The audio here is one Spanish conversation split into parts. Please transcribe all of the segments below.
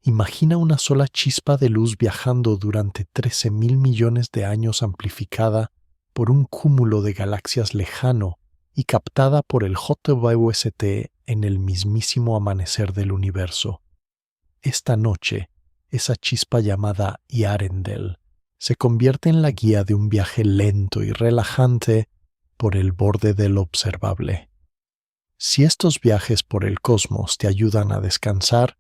Imagina una sola chispa de luz viajando durante 13.000 millones de años amplificada por un cúmulo de galaxias lejano y captada por el JWST en el mismísimo amanecer del universo. Esta noche, esa chispa llamada Earendel se convierte en la guía de un viaje lento y relajante por el borde del observable. Si estos viajes por el cosmos te ayudan a descansar,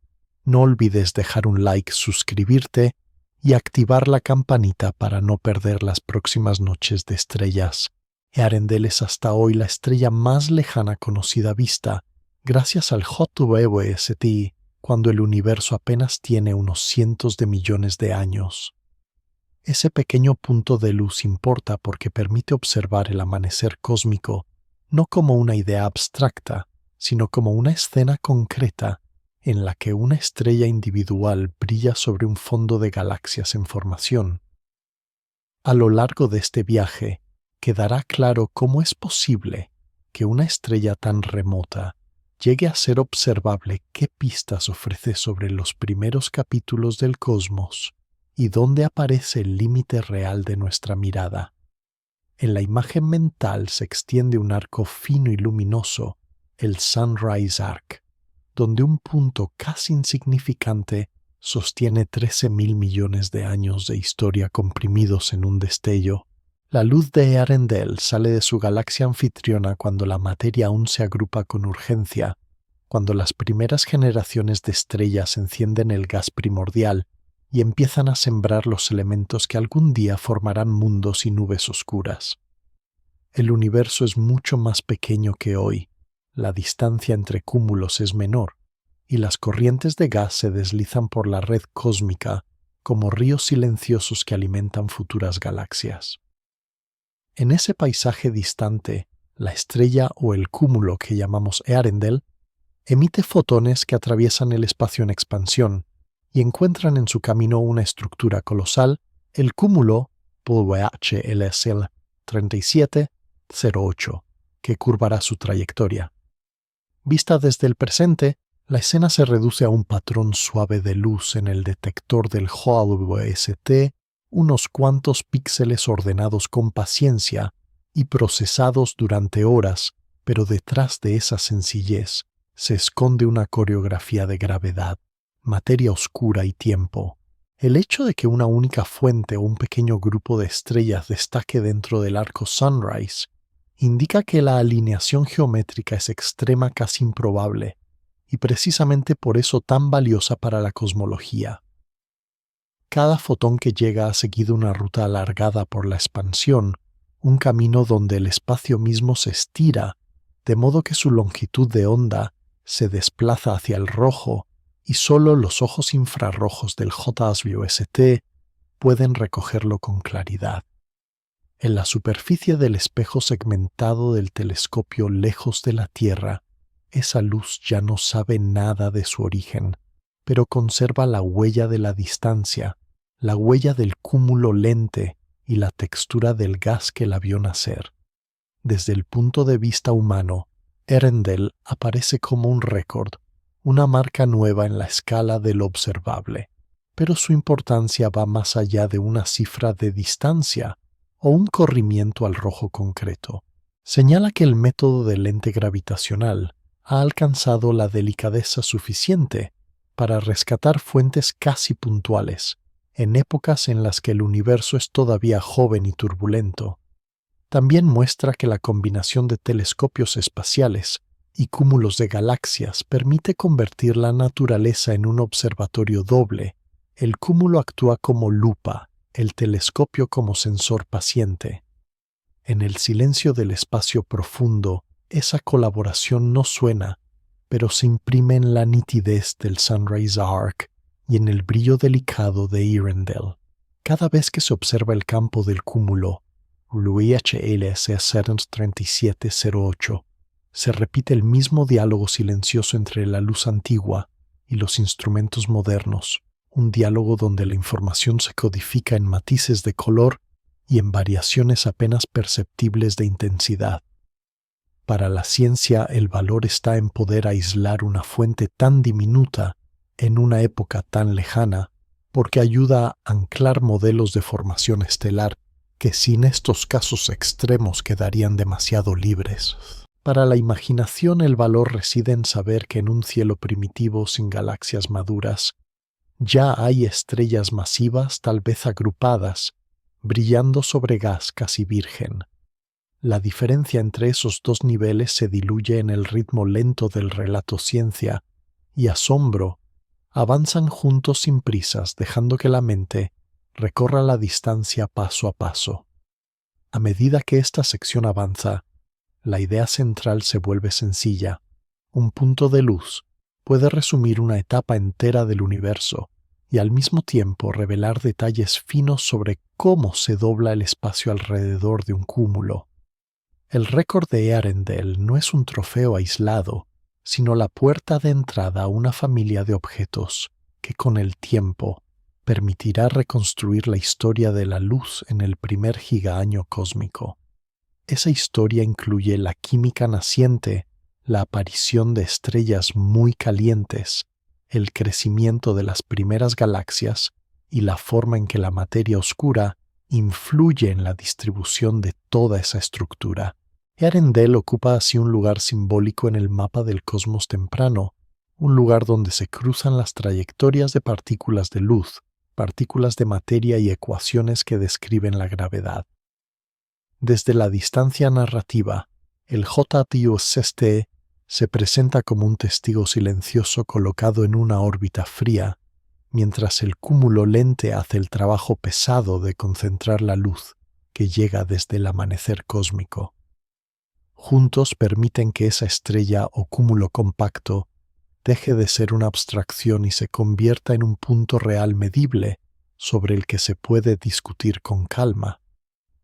no olvides dejar un like, suscribirte y activar la campanita para no perder las próximas noches de estrellas. Earendel es hasta hoy la estrella más lejana conocida vista, gracias al JWST, cuando el universo apenas tiene unos cientos de millones de años. Ese pequeño punto de luz importa porque permite observar el amanecer cósmico no como una idea abstracta, sino como una escena concreta en la que una estrella individual brilla sobre un fondo de galaxias en formación. A lo largo de este viaje, quedará claro cómo es posible que una estrella tan remota llegue a ser observable, qué pistas ofrece sobre los primeros capítulos del cosmos y dónde aparece el límite real de nuestra mirada. En la imagen mental se extiende un arco fino y luminoso, el Sunrise Arc, donde un punto casi insignificante sostiene 13.000 millones de años de historia comprimidos en un destello. La luz de Earendel sale de su galaxia anfitriona cuando la materia aún se agrupa con urgencia, cuando las primeras generaciones de estrellas encienden el gas primordial y empiezan a sembrar los elementos que algún día formarán mundos y nubes oscuras. El universo es mucho más pequeño que hoy, la distancia entre cúmulos es menor, y las corrientes de gas se deslizan por la red cósmica como ríos silenciosos que alimentan futuras galaxias. En ese paisaje distante, la estrella o el cúmulo que llamamos Earendel emite fotones que atraviesan el espacio en expansión y encuentran en su camino una estructura colosal, el cúmulo PWH-LSL 3708, que curvará su trayectoria. Vista desde el presente, la escena se reduce a un patrón suave de luz en el detector del JWST, unos cuantos píxeles ordenados con paciencia y procesados durante horas, pero detrás de esa sencillez se esconde una coreografía de gravedad, materia oscura y tiempo. El hecho de que una única fuente o un pequeño grupo de estrellas destaque dentro del arco Sunrise indica que la alineación geométrica es extrema, casi improbable, y precisamente por eso tan valiosa para la cosmología. Cada fotón que llega ha seguido una ruta alargada por la expansión, un camino donde el espacio mismo se estira, de modo que su longitud de onda se desplaza hacia el rojo y solo los ojos infrarrojos del JWST pueden recogerlo con claridad. En la superficie del espejo segmentado del telescopio lejos de la Tierra, esa luz ya no sabe nada de su origen, pero conserva la huella de la distancia, la huella del cúmulo lente y la textura del gas que la vio nacer. Desde el punto de vista humano, Earendel aparece como un récord, una marca nueva en la escala de lo observable, pero su importancia va más allá de una cifra de distancia o un corrimiento al rojo concreto. Señala que el método de lente gravitacional ha alcanzado la delicadeza suficiente para rescatar fuentes casi puntuales, en épocas en las que el universo es todavía joven y turbulento. También muestra que la combinación de telescopios espaciales y cúmulos de galaxias permite convertir la naturaleza en un observatorio doble. El cúmulo actúa como lupa, el telescopio como sensor paciente. En el silencio del espacio profundo, esa colaboración no suena, pero se imprime en la nitidez del Sunrise Arc y en el brillo delicado de Earendel. Cada vez que se observa el campo del cúmulo, WHLS 3708, se repite el mismo diálogo silencioso entre la luz antigua y los instrumentos modernos, un diálogo donde la información se codifica en matices de color y en variaciones apenas perceptibles de intensidad. Para la ciencia, el valor está en poder aislar una fuente tan diminuta en una época tan lejana, porque ayuda a anclar modelos de formación estelar que sin estos casos extremos quedarían demasiado libres. Para la imaginación el valor reside en saber que en un cielo primitivo sin galaxias maduras ya hay estrellas masivas, tal vez agrupadas, brillando sobre gas casi virgen. La diferencia entre esos dos niveles se diluye en el ritmo lento del relato ciencia y asombro. Avanzan juntos sin prisas, dejando que la mente recorra la distancia paso a paso. A medida que esta sección avanza, la idea central se vuelve sencilla. Un punto de luz puede resumir una etapa entera del universo y al mismo tiempo revelar detalles finos sobre cómo se dobla el espacio alrededor de un cúmulo. El récord de Earendel no es un trofeo aislado, sino la puerta de entrada a una familia de objetos que con el tiempo permitirá reconstruir la historia de la luz en el primer gigaaño cósmico. Esa historia incluye la química naciente, la aparición de estrellas muy calientes, el crecimiento de las primeras galaxias y la forma en que la materia oscura influye en la distribución de toda esa estructura. Earendel ocupa así un lugar simbólico en el mapa del cosmos temprano, un lugar donde se cruzan las trayectorias de partículas de luz, partículas de materia y ecuaciones que describen la gravedad. Desde la distancia narrativa, el JTUST se presenta como un testigo silencioso colocado en una órbita fría, mientras el cúmulo lente hace el trabajo pesado de concentrar la luz que llega desde el amanecer cósmico. Juntos permiten que esa estrella o cúmulo compacto deje de ser una abstracción y se convierta en un punto real medible sobre el que se puede discutir con calma.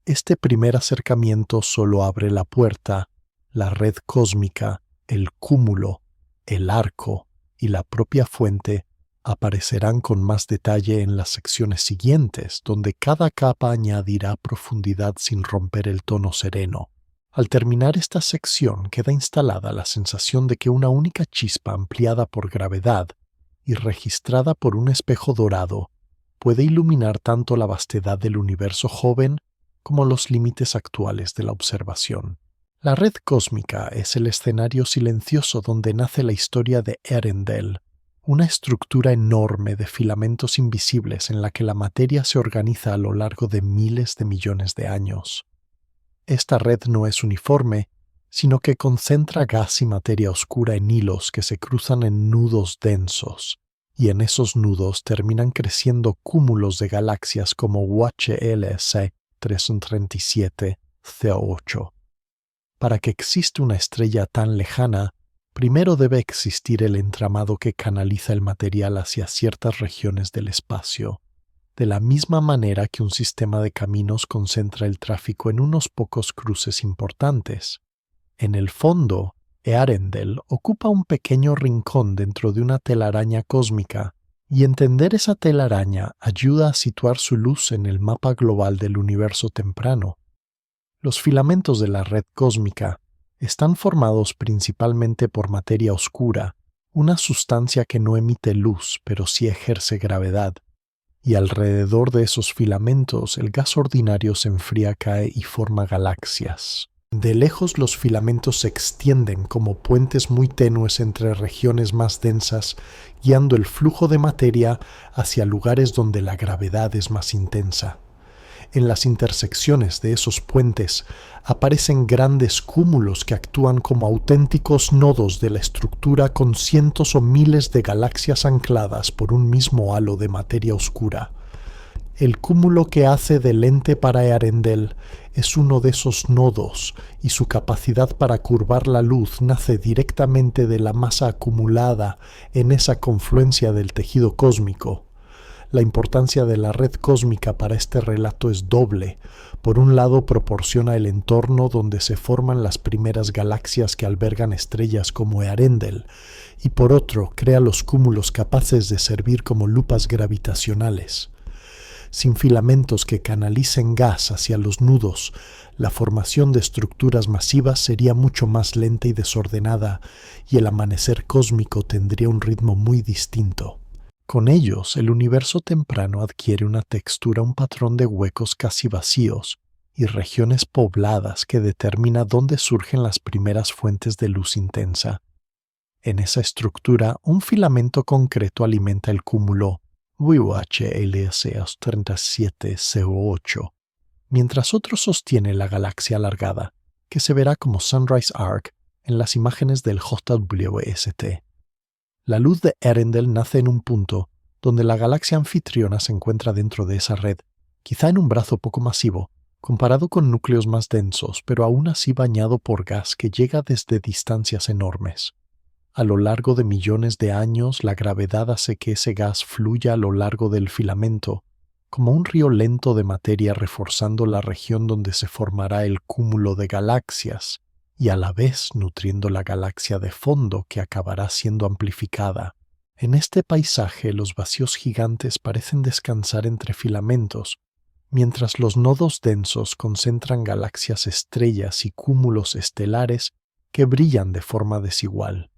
Este primer acercamiento solo abre la puerta, la red cósmica, el cúmulo, el arco y la propia fuente aparecerán con más detalle en las secciones siguientes, donde cada capa añadirá profundidad sin romper el tono sereno. Al terminar esta sección queda instalada la sensación de que una única chispa ampliada por gravedad y registrada por un espejo dorado puede iluminar tanto la vastedad del universo joven como los límites actuales de la observación. La red cósmica es el escenario silencioso donde nace la historia de Earendel, una estructura enorme de filamentos invisibles en la que la materia se organiza a lo largo de miles de millones de años. Esta red no es uniforme, sino que concentra gas y materia oscura en hilos que se cruzan en nudos densos, y en esos nudos terminan creciendo cúmulos de galaxias como UHLS 337 C8. Para que exista una estrella tan lejana, primero debe existir el entramado que canaliza el material hacia ciertas regiones del espacio, de la misma manera que un sistema de caminos concentra el tráfico en unos pocos cruces importantes. En el fondo, Earendel ocupa un pequeño rincón dentro de una telaraña cósmica, y entender esa telaraña ayuda a situar su luz en el mapa global del universo temprano. Los filamentos de la red cósmica están formados principalmente por materia oscura, una sustancia que no emite luz pero sí ejerce gravedad, y alrededor de esos filamentos el gas ordinario se enfría, cae y forma galaxias. De lejos los filamentos se extienden como puentes muy tenues entre regiones más densas, guiando el flujo de materia hacia lugares donde la gravedad es más intensa. En las intersecciones de esos puentes aparecen grandes cúmulos que actúan como auténticos nodos de la estructura con cientos o miles de galaxias ancladas por un mismo halo de materia oscura. El cúmulo que hace de lente para Earendel es uno de esos nodos y su capacidad para curvar la luz nace directamente de la masa acumulada en esa confluencia del tejido cósmico. La importancia de la red cósmica para este relato es doble. Por un lado, proporciona el entorno donde se forman las primeras galaxias que albergan estrellas como Earendel, y por otro, crea los cúmulos capaces de servir como lupas gravitacionales. Sin filamentos que canalicen gas hacia los nudos, la formación de estructuras masivas sería mucho más lenta y desordenada, y el amanecer cósmico tendría un ritmo muy distinto. Con ellos, el universo temprano adquiere una textura, un patrón de huecos casi vacíos y regiones pobladas que determina dónde surgen las primeras fuentes de luz intensa. En esa estructura, un filamento concreto alimenta el cúmulo WHLS 3708, mientras otro sostiene la galaxia alargada, que se verá como Sunrise Arc en las imágenes del JWST. La luz de Earendel nace en un punto donde la galaxia anfitriona se encuentra dentro de esa red, quizá en un brazo poco masivo, comparado con núcleos más densos, pero aún así bañado por gas que llega desde distancias enormes. A lo largo de millones de años, la gravedad hace que ese gas fluya a lo largo del filamento, como un río lento de materia reforzando la región donde se formará el cúmulo de galaxias, y a la vez nutriendo la galaxia de fondo que acabará siendo amplificada. En este paisaje, los vacíos gigantes parecen descansar entre filamentos, mientras los nodos densos concentran galaxias estrellas y cúmulos estelares que brillan de forma desigual.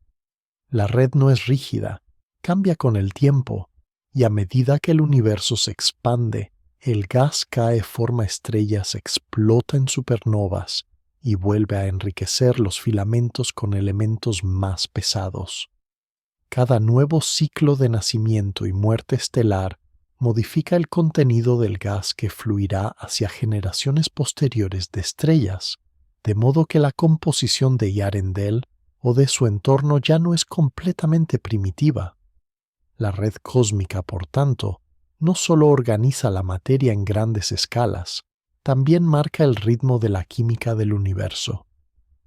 La red no es rígida, cambia con el tiempo, y a medida que el universo se expande, el gas cae, forma estrellas, explota en supernovas y vuelve a enriquecer los filamentos con elementos más pesados. Cada nuevo ciclo de nacimiento y muerte estelar modifica el contenido del gas que fluirá hacia generaciones posteriores de estrellas, de modo que la composición de Earendel o de su entorno ya no es completamente primitiva. La red cósmica, por tanto, no solo organiza la materia en grandes escalas, también marca el ritmo de la química del universo.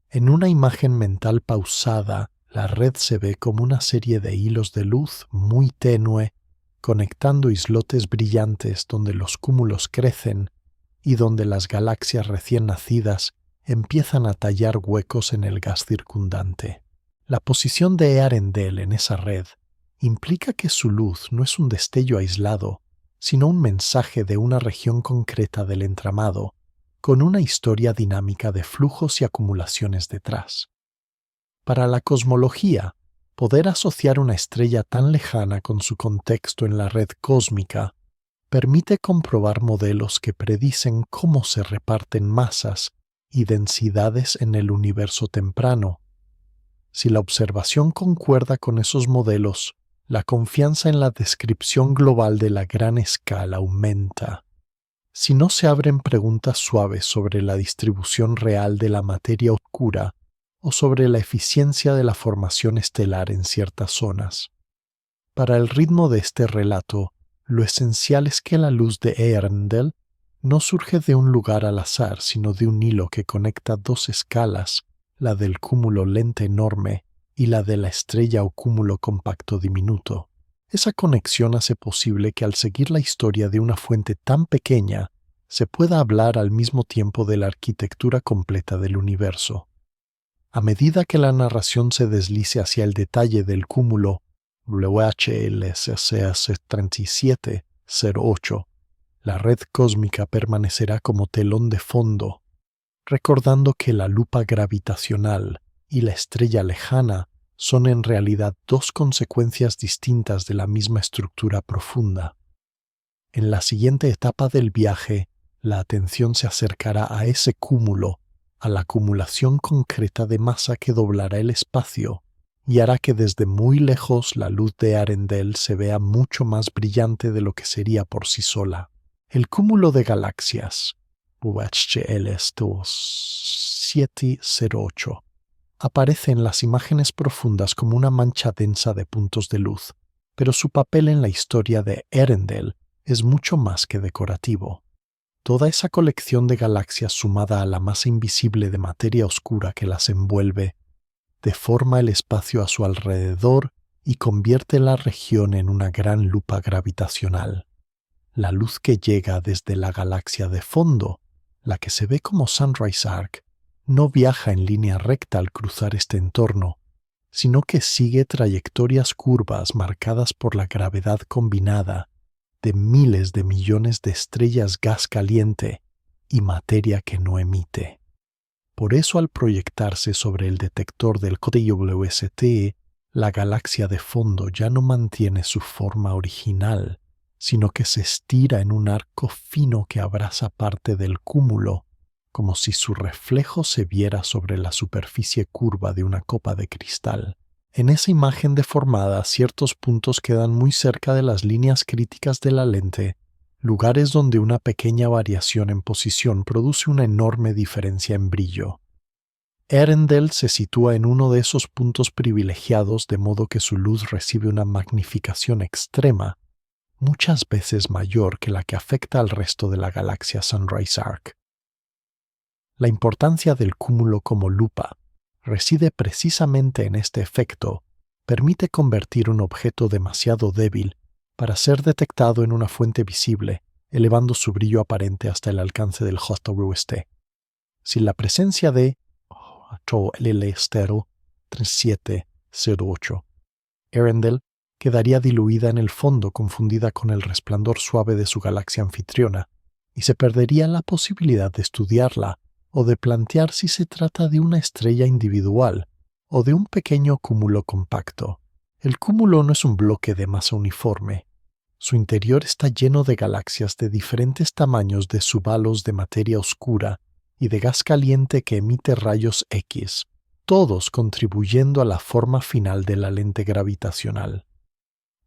En una imagen mental pausada, la red se ve como una serie de hilos de luz muy tenue, conectando islotes brillantes donde los cúmulos crecen y donde las galaxias recién nacidas empiezan a tallar huecos en el gas circundante. La posición de Earendel en esa red implica que su luz no es un destello aislado, sino un mensaje de una región concreta del entramado, con una historia dinámica de flujos y acumulaciones detrás. Para la cosmología, poder asociar una estrella tan lejana con su contexto en la red cósmica permite comprobar modelos que predicen cómo se reparten masas y densidades en el universo temprano. Si la observación concuerda con esos modelos, la confianza en la descripción global de la gran escala aumenta. Si no se abren preguntas suaves sobre la distribución real de la materia oscura o sobre la eficiencia de la formación estelar en ciertas zonas. Para el ritmo de este relato, lo esencial es que la luz de Earendel no surge de un lugar al azar, sino de un hilo que conecta dos escalas, la del cúmulo lente enorme y la de la estrella o cúmulo compacto diminuto. Esa conexión hace posible que al seguir la historia de una fuente tan pequeña, se pueda hablar al mismo tiempo de la arquitectura completa del universo. A medida que la narración se deslice hacia el detalle del cúmulo WHLS 3708, la red cósmica permanecerá como telón de fondo, recordando que la lupa gravitacional y la estrella lejana son en realidad dos consecuencias distintas de la misma estructura profunda. En la siguiente etapa del viaje, la atención se acercará a ese cúmulo, a la acumulación concreta de masa que doblará el espacio y hará que desde muy lejos la luz de Earendel se vea mucho más brillante de lo que sería por sí sola. El cúmulo de galaxias, WHLS 708, aparece en las imágenes profundas como una mancha densa de puntos de luz, pero su papel en la historia de Earendel es mucho más que decorativo. Toda esa colección de galaxias sumada a la masa invisible de materia oscura que las envuelve, deforma el espacio a su alrededor y convierte la región en una gran lupa gravitacional. La luz que llega desde la galaxia de fondo, la que se ve como Sunrise Arc, no viaja en línea recta al cruzar este entorno, sino que sigue trayectorias curvas marcadas por la gravedad combinada de miles de millones de estrellas gas caliente y materia que no emite. Por eso al proyectarse sobre el detector del JWST, la galaxia de fondo ya no mantiene su forma original, sino que se estira en un arco fino que abraza parte del cúmulo, como si su reflejo se viera sobre la superficie curva de una copa de cristal. En esa imagen deformada, ciertos puntos quedan muy cerca de las líneas críticas de la lente, lugares donde una pequeña variación en posición produce una enorme diferencia en brillo. Earendel se sitúa en uno de esos puntos privilegiados, de modo que su luz recibe una magnificación extrema, muchas veces mayor que la que afecta al resto de la galaxia Sunrise Arc. La importancia del cúmulo como lupa reside precisamente en este efecto. Permite convertir un objeto demasiado débil para ser detectado en una fuente visible, elevando su brillo aparente hasta el alcance del JWST. Sin la presencia de LL-Stero 3708, Earendel quedaría diluida en el fondo, confundida con el resplandor suave de su galaxia anfitriona, y se perdería la posibilidad de estudiarla o de plantear si se trata de una estrella individual o de un pequeño cúmulo compacto. El cúmulo no es un bloque de masa uniforme. Su interior está lleno de galaxias de diferentes tamaños, de subhalos de materia oscura y de gas caliente que emite rayos X, todos contribuyendo a la forma final de la lente gravitacional.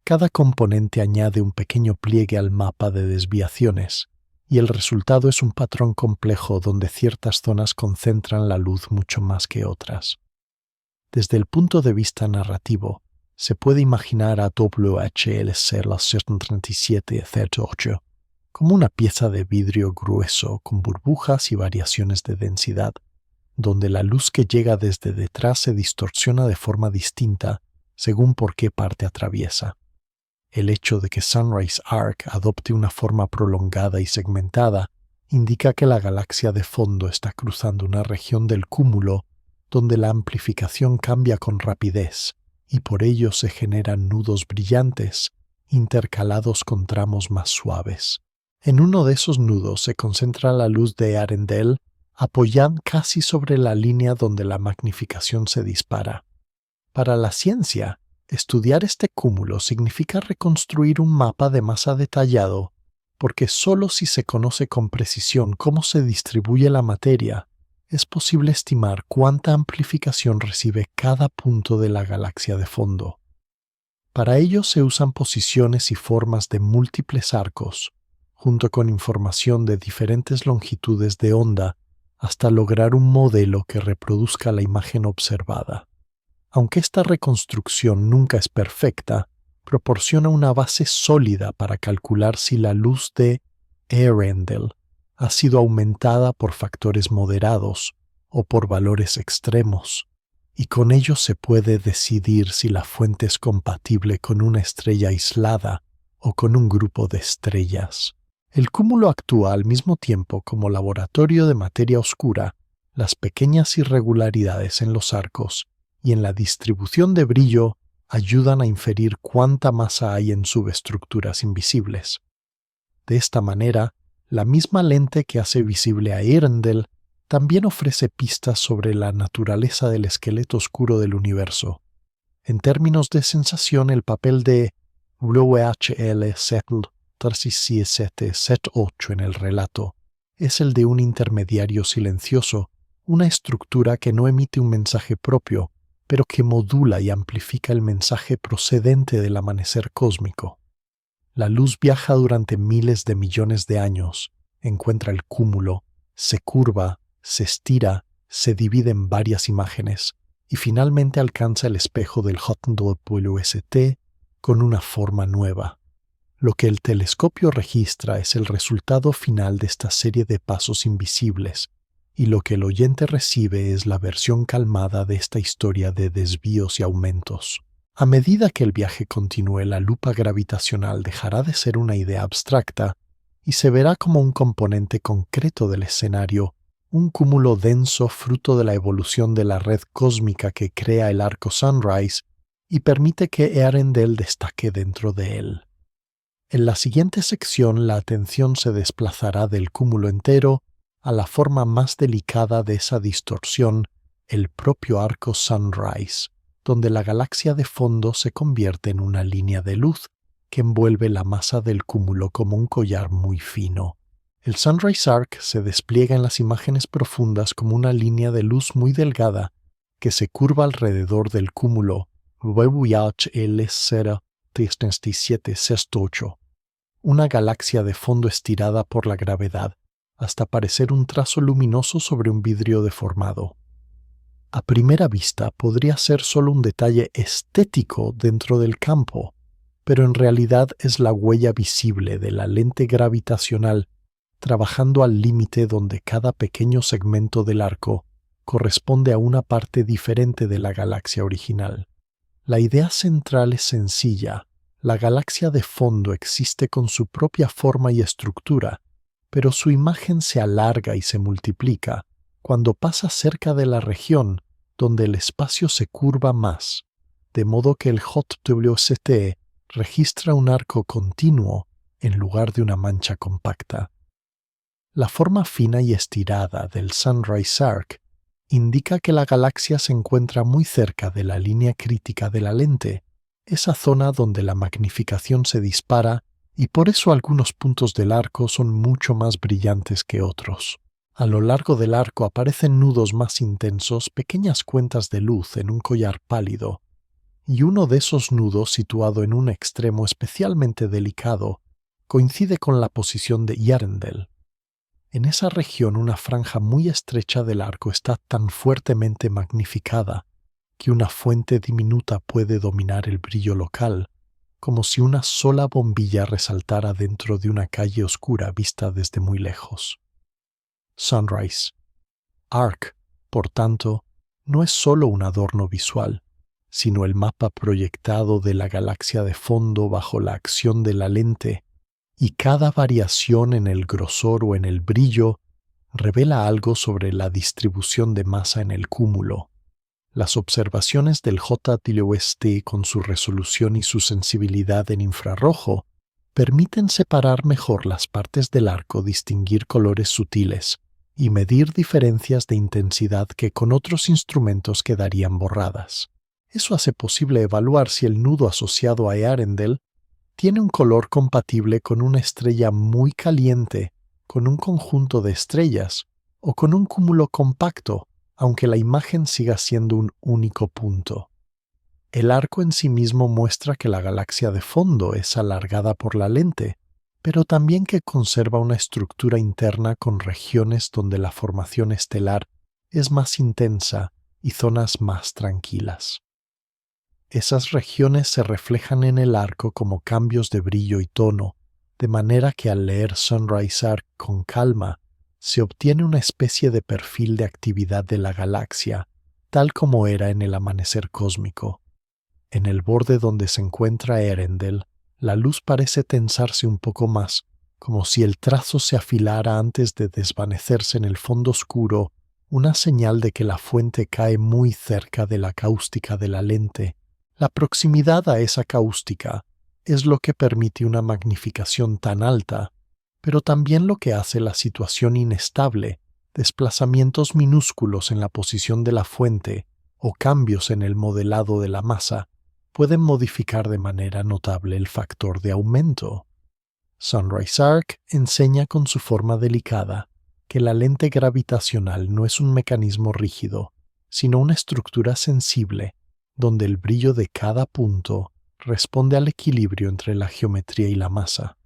Cada componente añade un pequeño pliegue al mapa de desviaciones, y el resultado es un patrón complejo donde ciertas zonas concentran la luz mucho más que otras. Desde el punto de vista narrativo, se puede imaginar a WHLC-3708 como una pieza de vidrio grueso con burbujas y variaciones de densidad, donde la luz que llega desde detrás se distorsiona de forma distinta según por qué parte atraviesa. El hecho de que Sunrise Arc adopte una forma prolongada y segmentada indica que la galaxia de fondo está cruzando una región del cúmulo donde la amplificación cambia con rapidez, y por ello se generan nudos brillantes intercalados con tramos más suaves. En uno de esos nudos se concentra la luz de Earendel, apoyada casi sobre la línea donde la magnificación se dispara. Para la ciencia, estudiar este cúmulo significa reconstruir un mapa de masa detallado, porque solo si se conoce con precisión cómo se distribuye la materia, es posible estimar cuánta amplificación recibe cada punto de la galaxia de fondo. Para ello se usan posiciones y formas de múltiples arcos, junto con información de diferentes longitudes de onda, hasta lograr un modelo que reproduzca la imagen observada. Aunque esta reconstrucción nunca es perfecta, proporciona una base sólida para calcular si la luz de Earendel ha sido aumentada por factores moderados o por valores extremos, y con ello se puede decidir si la fuente es compatible con una estrella aislada o con un grupo de estrellas. El cúmulo actúa al mismo tiempo como laboratorio de materia oscura. Las pequeñas irregularidades en los arcos y en la distribución de brillo ayudan a inferir cuánta masa hay en subestructuras invisibles. De esta manera, la misma lente que hace visible a Earendel también ofrece pistas sobre la naturaleza del esqueleto oscuro del universo. En términos de sensación, el papel de WHL-3708 en el relato es el de un intermediario silencioso, una estructura que no emite un mensaje propio, pero que modula y amplifica el mensaje procedente del amanecer cósmico. La luz viaja durante miles de millones de años, encuentra el cúmulo, se curva, se estira, se divide en varias imágenes y finalmente alcanza el espejo del JWST con una forma nueva. Lo que el telescopio registra es el resultado final de esta serie de pasos invisibles, y lo que el oyente recibe es la versión calmada de esta historia de desvíos y aumentos. A medida que el viaje continúe, la lupa gravitacional dejará de ser una idea abstracta y se verá como un componente concreto del escenario, un cúmulo denso fruto de la evolución de la red cósmica que crea el arco Sunrise y permite que Earendel destaque dentro de él. En la siguiente sección, la atención se desplazará del cúmulo entero a la forma más delicada de esa distorsión, el propio arco Sunrise, donde la galaxia de fondo se convierte en una línea de luz que envuelve la masa del cúmulo como un collar muy fino. El Sunrise Arc se despliega en las imágenes profundas como una línea de luz muy delgada que se curva alrededor del cúmulo Voyage L03768, una galaxia de fondo estirada por la gravedad, hasta parecer un trazo luminoso sobre un vidrio deformado. A primera vista podría ser solo un detalle estético dentro del campo, pero en realidad es la huella visible de la lente gravitacional trabajando al límite donde cada pequeño segmento del arco corresponde a una parte diferente de la galaxia original. La idea central es sencilla. La galaxia de fondo existe con su propia forma y estructura, pero su imagen se alarga y se multiplica cuando pasa cerca de la región donde el espacio se curva más, de modo que el JWST registra un arco continuo en lugar de una mancha compacta. La forma fina y estirada del Sunrise Arc indica que la galaxia se encuentra muy cerca de la línea crítica de la lente, esa zona donde la magnificación se dispara y por eso algunos puntos del arco son mucho más brillantes que otros. A lo largo del arco aparecen nudos más intensos, pequeñas cuentas de luz en un collar pálido, y uno de esos nudos, situado en un extremo especialmente delicado, coincide con la posición de Earendel. En esa región una franja muy estrecha del arco está tan fuertemente magnificada que una fuente diminuta puede dominar el brillo local, como si una sola bombilla resaltara dentro de una calle oscura vista desde muy lejos. Sunrise Arc, por tanto, no es solo un adorno visual, sino el mapa proyectado de la galaxia de fondo bajo la acción de la lente, y cada variación en el grosor o en el brillo revela algo sobre la distribución de masa en el cúmulo. Las observaciones del JWST con su resolución y su sensibilidad en infrarrojo permiten separar mejor las partes del arco, distinguir colores sutiles y medir diferencias de intensidad que con otros instrumentos quedarían borradas. Eso hace posible evaluar si el nudo asociado a Earendel tiene un color compatible con una estrella muy caliente, con un conjunto de estrellas o con un cúmulo compacto, aunque la imagen siga siendo un único punto. El arco en sí mismo muestra que la galaxia de fondo es alargada por la lente, pero también que conserva una estructura interna con regiones donde la formación estelar es más intensa y zonas más tranquilas. Esas regiones se reflejan en el arco como cambios de brillo y tono, de manera que al leer Sunrise Arc con calma, se obtiene una especie de perfil de actividad de la galaxia, tal como era en el amanecer cósmico. En el borde donde se encuentra Earendel, la luz parece tensarse un poco más, como si el trazo se afilara antes de desvanecerse en el fondo oscuro, una señal de que la fuente cae muy cerca de la cáustica de la lente. La proximidad a esa cáustica es lo que permite una magnificación tan alta, pero también lo que hace la situación inestable, desplazamientos minúsculos en la posición de la fuente o cambios en el modelado de la masa pueden modificar de manera notable el factor de aumento. Sunrise Arc enseña con su forma delicada que la lente gravitacional no es un mecanismo rígido, sino una estructura sensible donde el brillo de cada punto responde al equilibrio entre la geometría y la masa.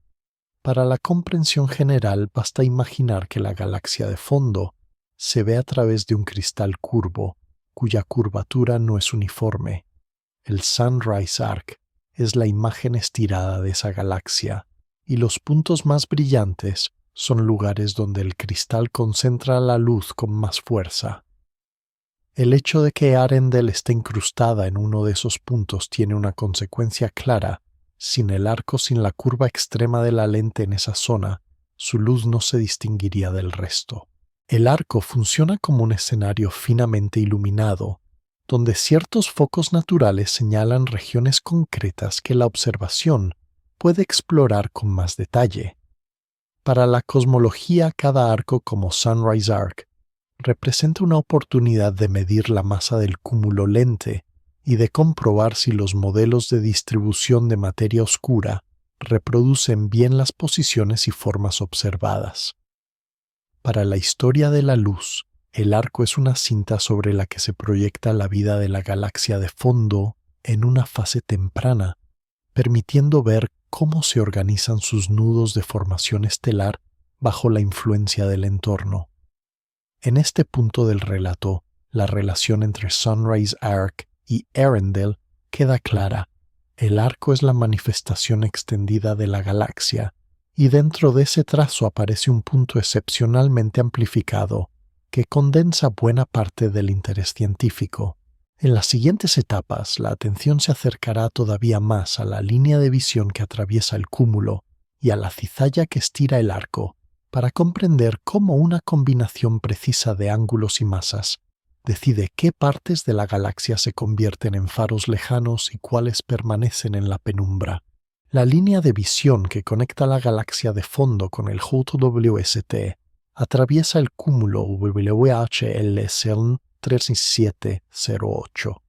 Para la comprensión general basta imaginar que la galaxia de fondo se ve a través de un cristal curvo, cuya curvatura no es uniforme. El Sunrise Arc es la imagen estirada de esa galaxia, y los puntos más brillantes son lugares donde el cristal concentra la luz con más fuerza. El hecho de que Earendel esté incrustada en uno de esos puntos tiene una consecuencia clara. Sin el arco, sin la curva extrema de la lente en esa zona, su luz no se distinguiría del resto. El arco funciona como un escenario finamente iluminado, donde ciertos focos naturales señalan regiones concretas que la observación puede explorar con más detalle. Para la cosmología, cada arco como Sunrise Arc representa una oportunidad de medir la masa del cúmulo lente y de comprobar si los modelos de distribución de materia oscura reproducen bien las posiciones y formas observadas. Para la historia de la luz, el arco es una cinta sobre la que se proyecta la vida de la galaxia de fondo en una fase temprana, permitiendo ver cómo se organizan sus nudos de formación estelar bajo la influencia del entorno. En este punto del relato, la relación entre Sunrise Arc y Arendelle queda clara. El arco es la manifestación extendida de la galaxia, y dentro de ese trazo aparece un punto excepcionalmente amplificado que condensa buena parte del interés científico. En las siguientes etapas, la atención se acercará todavía más a la línea de visión que atraviesa el cúmulo y a la cizalla que estira el arco, para comprender cómo una combinación precisa de ángulos y masas decide qué partes de la galaxia se convierten en faros lejanos y cuáles permanecen en la penumbra. La línea de visión que conecta la galaxia de fondo con el JWST atraviesa el cúmulo WHL-CERN 3708,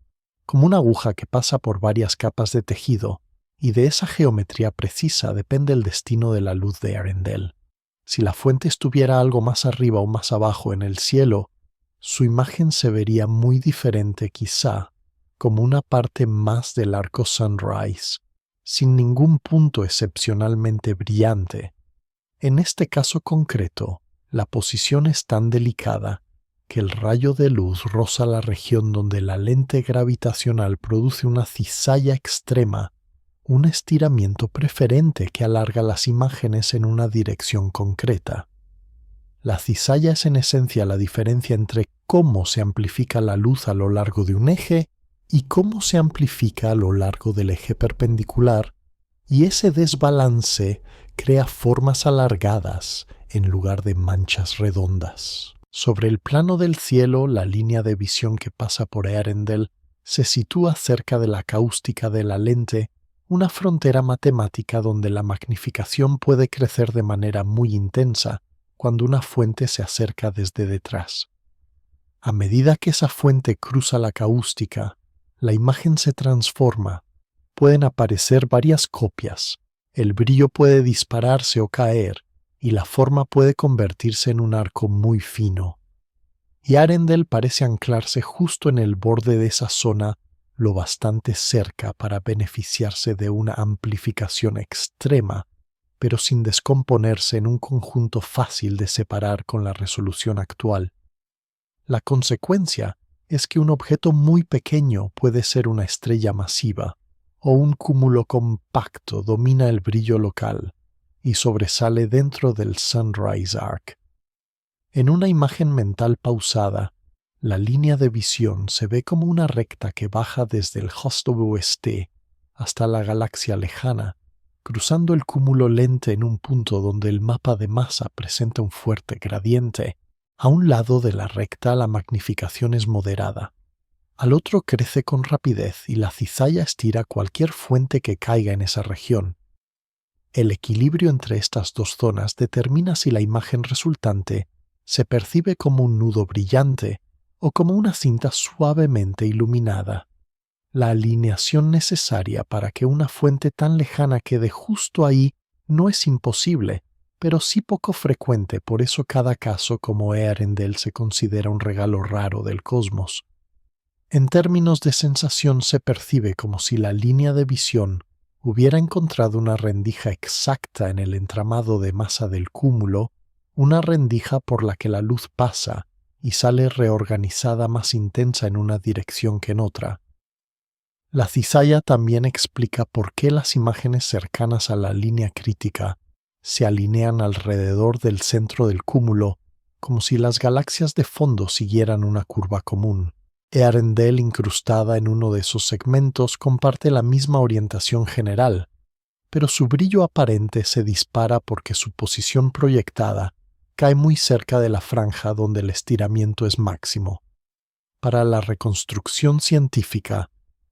como una aguja que pasa por varias capas de tejido, y de esa geometría precisa depende el destino de la luz de Arendelle. Si la fuente estuviera algo más arriba o más abajo en el cielo, su imagen se vería muy diferente, quizá como una parte más del arco Sunrise, sin ningún punto excepcionalmente brillante. En este caso concreto, la posición es tan delicada que el rayo de luz roza la región donde la lente gravitacional produce una cizalla extrema, un estiramiento preferente que alarga las imágenes en una dirección concreta. La cizalla es en esencia la diferencia entre cómo se amplifica la luz a lo largo de un eje y cómo se amplifica a lo largo del eje perpendicular, y ese desbalance crea formas alargadas en lugar de manchas redondas. Sobre el plano del cielo, la línea de visión que pasa por Arendelle se sitúa cerca de la cáustica de la lente, una frontera matemática donde la magnificación puede crecer de manera muy intensa cuando una fuente se acerca desde detrás. A medida que esa fuente cruza la cáustica, la imagen se transforma. Pueden aparecer varias copias, el brillo puede dispararse o caer, y la forma puede convertirse en un arco muy fino. Y Arendelle parece anclarse justo en el borde de esa zona lo bastante cerca para beneficiarse de una amplificación extrema, pero sin descomponerse en un conjunto fácil de separar con la resolución actual. La consecuencia es que un objeto muy pequeño puede ser una estrella masiva, o un cúmulo compacto domina el brillo local y sobresale dentro del Sunrise Arc. En una imagen mental pausada, la línea de visión se ve como una recta que baja desde el JWST hasta la galaxia lejana, cruzando el cúmulo lente en un punto donde el mapa de masa presenta un fuerte gradiente. A un lado de la recta la magnificación es moderada. Al otro crece con rapidez y la cizalla estira cualquier fuente que caiga en esa región. El equilibrio entre estas dos zonas determina si la imagen resultante se percibe como un nudo brillante o como una cinta suavemente iluminada. La alineación necesaria para que una fuente tan lejana quede justo ahí no es imposible, pero sí poco frecuente, por eso cada caso como Arendelle se considera un regalo raro del cosmos. En términos de sensación se percibe como si la línea de visión hubiera encontrado una rendija exacta en el entramado de masa del cúmulo, una rendija por la que la luz pasa y sale reorganizada más intensa en una dirección que en otra. La cizalla también explica por qué las imágenes cercanas a la línea crítica se alinean alrededor del centro del cúmulo, como si las galaxias de fondo siguieran una curva común. Arendelle, incrustada en uno de esos segmentos, comparte la misma orientación general, pero su brillo aparente se dispara porque su posición proyectada cae muy cerca de la franja donde el estiramiento es máximo. Para la reconstrucción científica,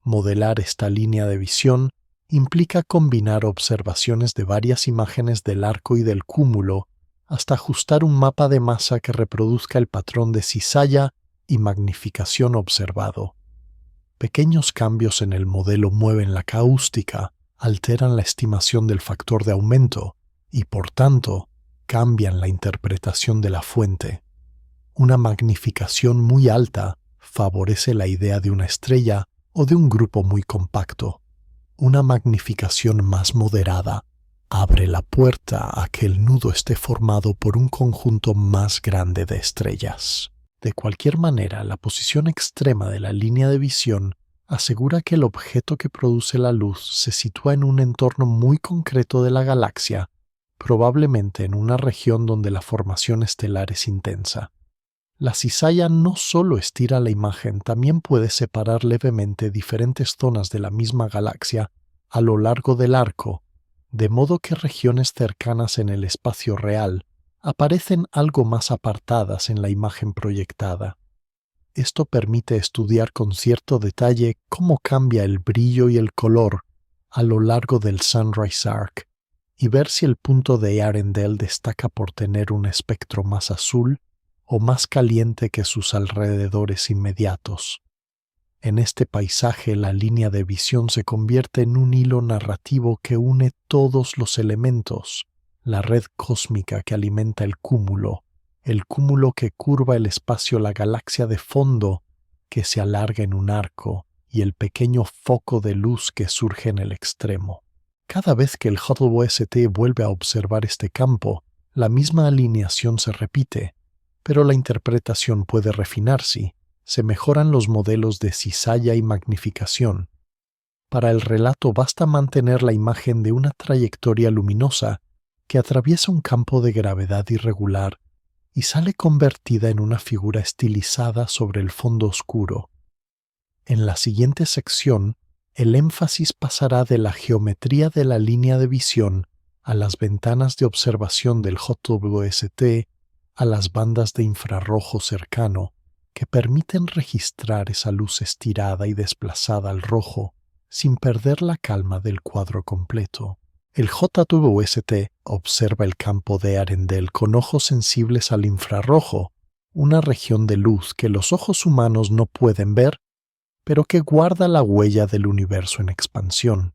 modelar esta línea de visión implica combinar observaciones de varias imágenes del arco y del cúmulo hasta ajustar un mapa de masa que reproduzca el patrón de cizalla y magnificación observado. Pequeños cambios en el modelo mueven la cáustica, alteran la estimación del factor de aumento y, por tanto, cambian la interpretación de la fuente. Una magnificación muy alta favorece la idea de una estrella o de un grupo muy compacto. Una magnificación más moderada abre la puerta a que el nudo esté formado por un conjunto más grande de estrellas. De cualquier manera, la posición extrema de la línea de visión asegura que el objeto que produce la luz se sitúa en un entorno muy concreto de la galaxia, probablemente en una región donde la formación estelar es intensa. La cizalla no solo estira la imagen, también puede separar levemente diferentes zonas de la misma galaxia a lo largo del arco, de modo que regiones cercanas en el espacio real aparecen algo más apartadas en la imagen proyectada. Esto permite estudiar con cierto detalle cómo cambia el brillo y el color a lo largo del Sunrise Arc y ver si el punto de Earendel destaca por tener un espectro más azul o más caliente que sus alrededores inmediatos. En este paisaje, la línea de visión se convierte en un hilo narrativo que une todos los elementos, la red cósmica que alimenta el cúmulo que curva el espacio, la galaxia de fondo que se alarga en un arco y el pequeño foco de luz que surge en el extremo. Cada vez que el Hubble OST vuelve a observar este campo, la misma alineación se repite, pero la interpretación puede refinarse. Se mejoran los modelos de cizalla y magnificación. Para el relato basta mantener la imagen de una trayectoria luminosa que atraviesa un campo de gravedad irregular y sale convertida en una figura estilizada sobre el fondo oscuro. En la siguiente sección, el énfasis pasará de la geometría de la línea de visión a las ventanas de observación del Hubble OST, a las bandas de infrarrojo cercano, que permiten registrar esa luz estirada y desplazada al rojo sin perder la calma del cuadro completo. El JWST observa el campo de Earendel con ojos sensibles al infrarrojo, una región de luz que los ojos humanos no pueden ver, pero que guarda la huella del universo en expansión.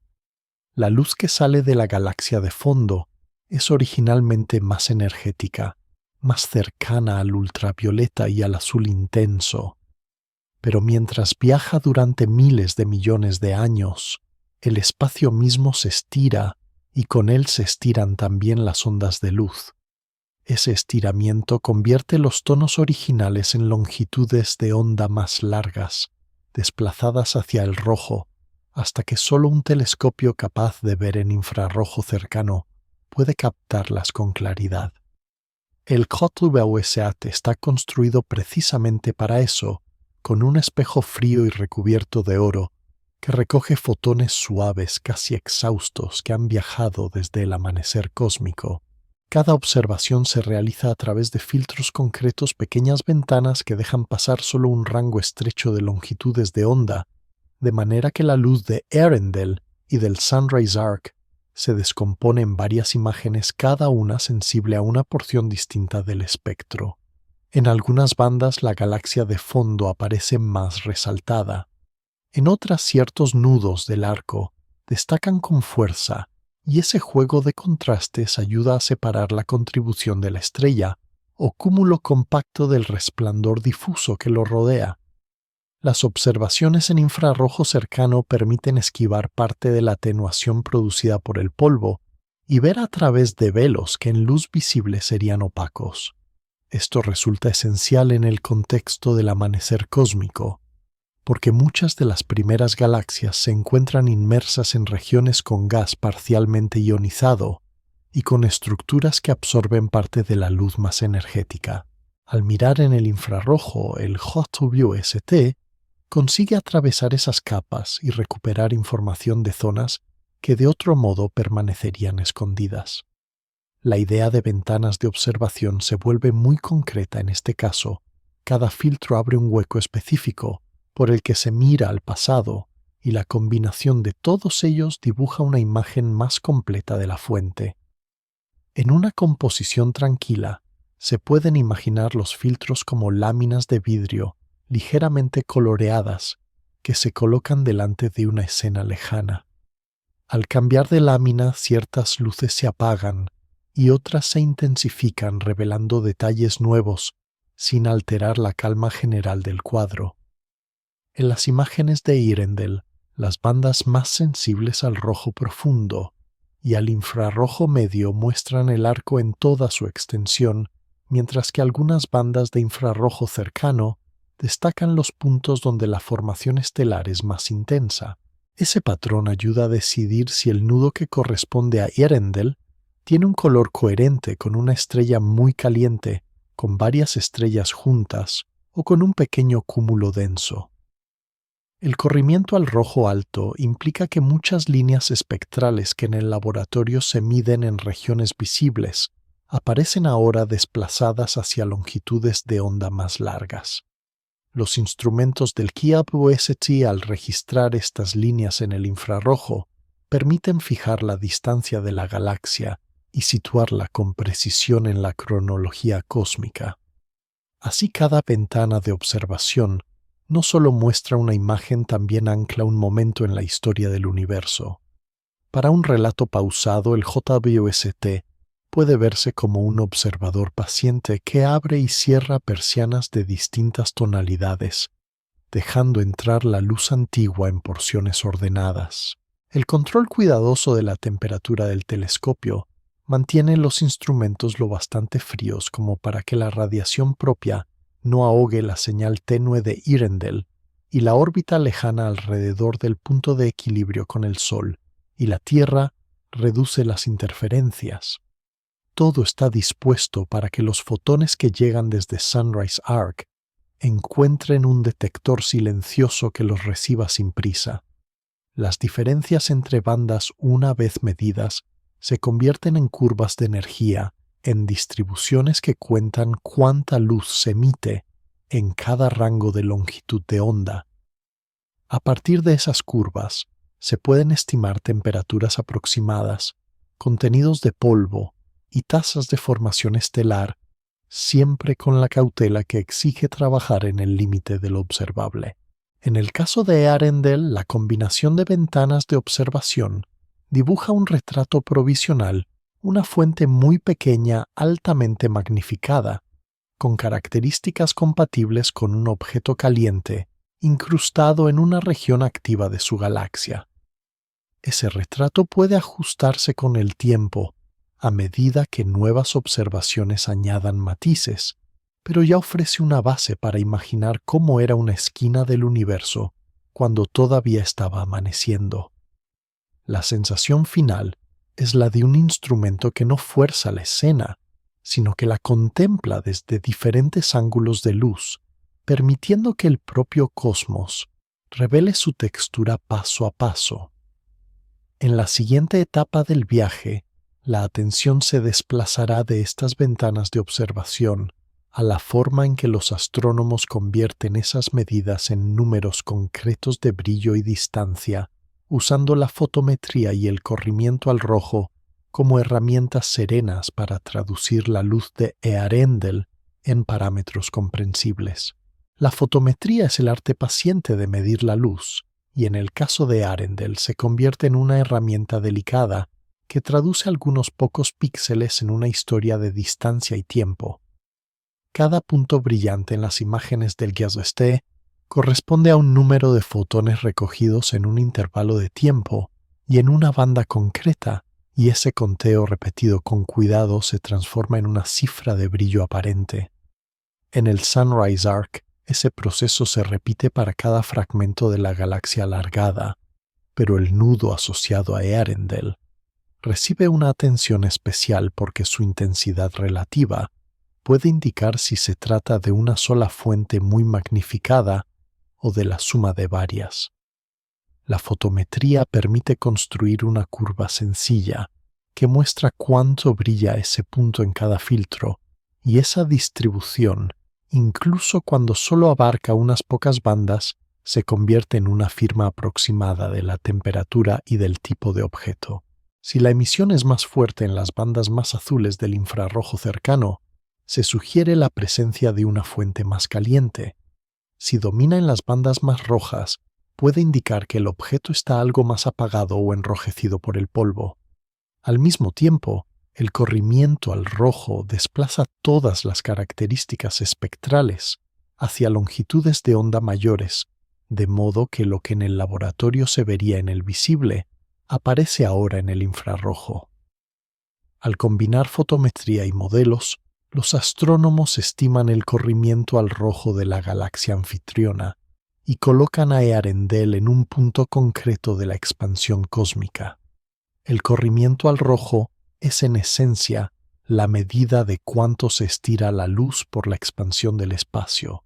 La luz que sale de la galaxia de fondo es originalmente más energética, más cercana al ultravioleta y al azul intenso. Pero mientras viaja durante miles de millones de años, el espacio mismo se estira y con él se estiran también las ondas de luz. Ese estiramiento convierte los tonos originales en longitudes de onda más largas, desplazadas hacia el rojo, hasta que solo un telescopio capaz de ver en infrarrojo cercano puede captarlas con claridad. El JWST está construido precisamente para eso, con un espejo frío y recubierto de oro que recoge fotones suaves casi exhaustos que han viajado desde el amanecer cósmico. Cada observación se realiza a través de filtros concretos, pequeñas ventanas que dejan pasar solo un rango estrecho de longitudes de onda, de manera que la luz de Earendel y del Sunrise Arc se descompone en varias imágenes, cada una sensible a una porción distinta del espectro. En algunas bandas la galaxia de fondo aparece más resaltada. En otras, ciertos nudos del arco destacan con fuerza, y ese juego de contrastes ayuda a separar la contribución de la estrella o cúmulo compacto del resplandor difuso que lo rodea. Las observaciones en infrarrojo cercano permiten esquivar parte de la atenuación producida por el polvo y ver a través de velos que en luz visible serían opacos. Esto resulta esencial en el contexto del amanecer cósmico, porque muchas de las primeras galaxias se encuentran inmersas en regiones con gas parcialmente ionizado y con estructuras que absorben parte de la luz más energética. Al mirar en el infrarrojo, el JWST consigue atravesar esas capas y recuperar información de zonas que de otro modo permanecerían escondidas. La idea de ventanas de observación se vuelve muy concreta en este caso. Cada filtro abre un hueco específico por el que se mira al pasado y la combinación de todos ellos dibuja una imagen más completa de la fuente. En una composición tranquila, se pueden imaginar los filtros como láminas de vidrio ligeramente coloreadas que se colocan delante de una escena lejana. Al cambiar de lámina, ciertas luces se apagan y otras se intensifican, revelando detalles nuevos, sin alterar la calma general del cuadro. En las imágenes de Earendel, las bandas más sensibles al rojo profundo y al infrarrojo medio muestran el arco en toda su extensión, mientras que algunas bandas de infrarrojo cercano destacan los puntos donde la formación estelar es más intensa. Ese patrón ayuda a decidir si el nudo que corresponde a Earendel tiene un color coherente con una estrella muy caliente, con varias estrellas juntas o con un pequeño cúmulo denso. El corrimiento al rojo alto implica que muchas líneas espectrales que en el laboratorio se miden en regiones visibles aparecen ahora desplazadas hacia longitudes de onda más largas. Los instrumentos del KIAP-OST, al registrar estas líneas en el infrarrojo, permiten fijar la distancia de la galaxia y situarla con precisión en la cronología cósmica. Así, cada ventana de observación no solo muestra una imagen, también ancla un momento en la historia del universo. Para un relato pausado, el JWST puede verse como un observador paciente que abre y cierra persianas de distintas tonalidades, dejando entrar la luz antigua en porciones ordenadas. El control cuidadoso de la temperatura del telescopio mantiene los instrumentos lo bastante fríos como para que la radiación propia no ahogue la señal tenue de Earendel y la órbita lejana alrededor del punto de equilibrio con el Sol y la Tierra reduce las interferencias. Todo está dispuesto para que los fotones que llegan desde Sunrise Arc encuentren un detector silencioso que los reciba sin prisa. Las diferencias entre bandas, una vez medidas, se convierten en curvas de energía, en distribuciones que cuentan cuánta luz se emite en cada rango de longitud de onda. A partir de esas curvas, se pueden estimar temperaturas aproximadas, contenidos de polvo y tasas de formación estelar, siempre con la cautela que exige trabajar en el límite de lo observable. En el caso de Earendel, la combinación de ventanas de observación dibuja un retrato provisional, una fuente muy pequeña altamente magnificada, con características compatibles con un objeto caliente incrustado en una región activa de su galaxia. Ese retrato puede ajustarse con el tiempo, a medida que nuevas observaciones añadan matices, pero ya ofrece una base para imaginar cómo era una esquina del universo cuando todavía estaba amaneciendo. La sensación final es la de un instrumento que no fuerza la escena, sino que la contempla desde diferentes ángulos de luz, permitiendo que el propio cosmos revele su textura paso a paso. En la siguiente etapa del viaje, la atención se desplazará de estas ventanas de observación a la forma en que los astrónomos convierten esas medidas en números concretos de brillo y distancia, usando la fotometría y el corrimiento al rojo como herramientas serenas para traducir la luz de Earendel en parámetros comprensibles. La fotometría es el arte paciente de medir la luz, y en el caso de Earendel se convierte en una herramienta delicada que traduce algunos pocos píxeles en una historia de distancia y tiempo. Cada punto brillante en las imágenes del GIAST corresponde a un número de fotones recogidos en un intervalo de tiempo y en una banda concreta, y ese conteo repetido con cuidado se transforma en una cifra de brillo aparente. En el Sunrise Arc, ese proceso se repite para cada fragmento de la galaxia alargada, pero el nudo asociado a Earendel recibe una atención especial porque su intensidad relativa puede indicar si se trata de una sola fuente muy magnificada o de la suma de varias. La fotometría permite construir una curva sencilla que muestra cuánto brilla ese punto en cada filtro, y esa distribución, incluso cuando solo abarca unas pocas bandas, se convierte en una firma aproximada de la temperatura y del tipo de objeto. Si la emisión es más fuerte en las bandas más azules del infrarrojo cercano, se sugiere la presencia de una fuente más caliente. Si domina en las bandas más rojas, puede indicar que el objeto está algo más apagado o enrojecido por el polvo. Al mismo tiempo, el corrimiento al rojo desplaza todas las características espectrales hacia longitudes de onda mayores, de modo que lo que en el laboratorio se vería en el visible aparece ahora en el infrarrojo. Al combinar fotometría y modelos, los astrónomos estiman el corrimiento al rojo de la galaxia anfitriona y colocan a Earendel en un punto concreto de la expansión cósmica. El corrimiento al rojo es en esencia la medida de cuánto se estira la luz por la expansión del espacio.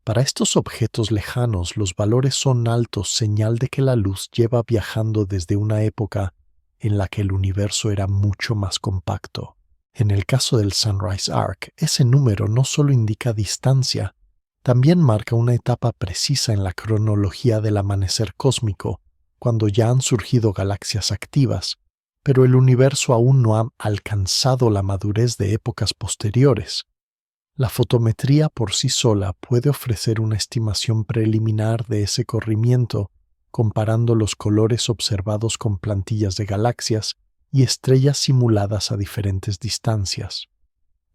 Para estos objetos lejanos los valores son altos, señal de que la luz lleva viajando desde una época en la que el universo era mucho más compacto. En el caso del Sunrise Arc, ese número no solo indica distancia, también marca una etapa precisa en la cronología del amanecer cósmico, cuando ya han surgido galaxias activas, pero el universo aún no ha alcanzado la madurez de épocas posteriores. La fotometría por sí sola puede ofrecer una estimación preliminar de ese corrimiento, comparando los colores observados con plantillas de galaxias y estrellas simuladas a diferentes distancias.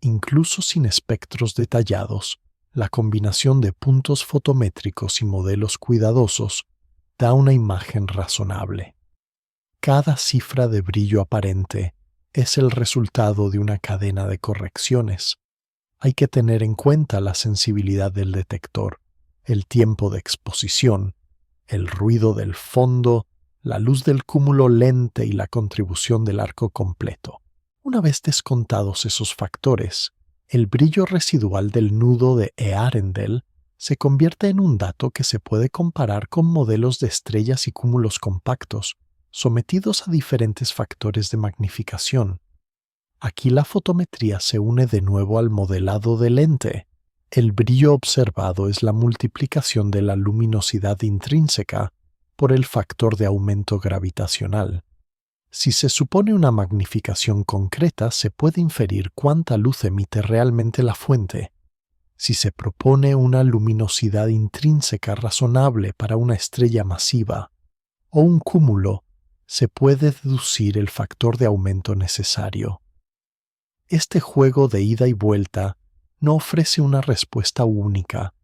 Incluso sin espectros detallados, la combinación de puntos fotométricos y modelos cuidadosos da una imagen razonable. Cada cifra de brillo aparente es el resultado de una cadena de correcciones. Hay que tener en cuenta la sensibilidad del detector, el tiempo de exposición, el ruido del fondo, la luz del cúmulo lente y la contribución del arco completo. Una vez descontados esos factores, el brillo residual del nudo de Earendel se convierte en un dato que se puede comparar con modelos de estrellas y cúmulos compactos, sometidos a diferentes factores de magnificación. Aquí la fotometría se une de nuevo al modelado de lente. El brillo observado es la multiplicación de la luminosidad intrínseca por el factor de aumento gravitacional. Si se supone una magnificación concreta, se puede inferir cuánta luz emite realmente la fuente. Si se propone una luminosidad intrínseca razonable para una estrella masiva o un cúmulo, se puede deducir el factor de aumento necesario. Este juego de ida y vuelta no ofrece una respuesta única,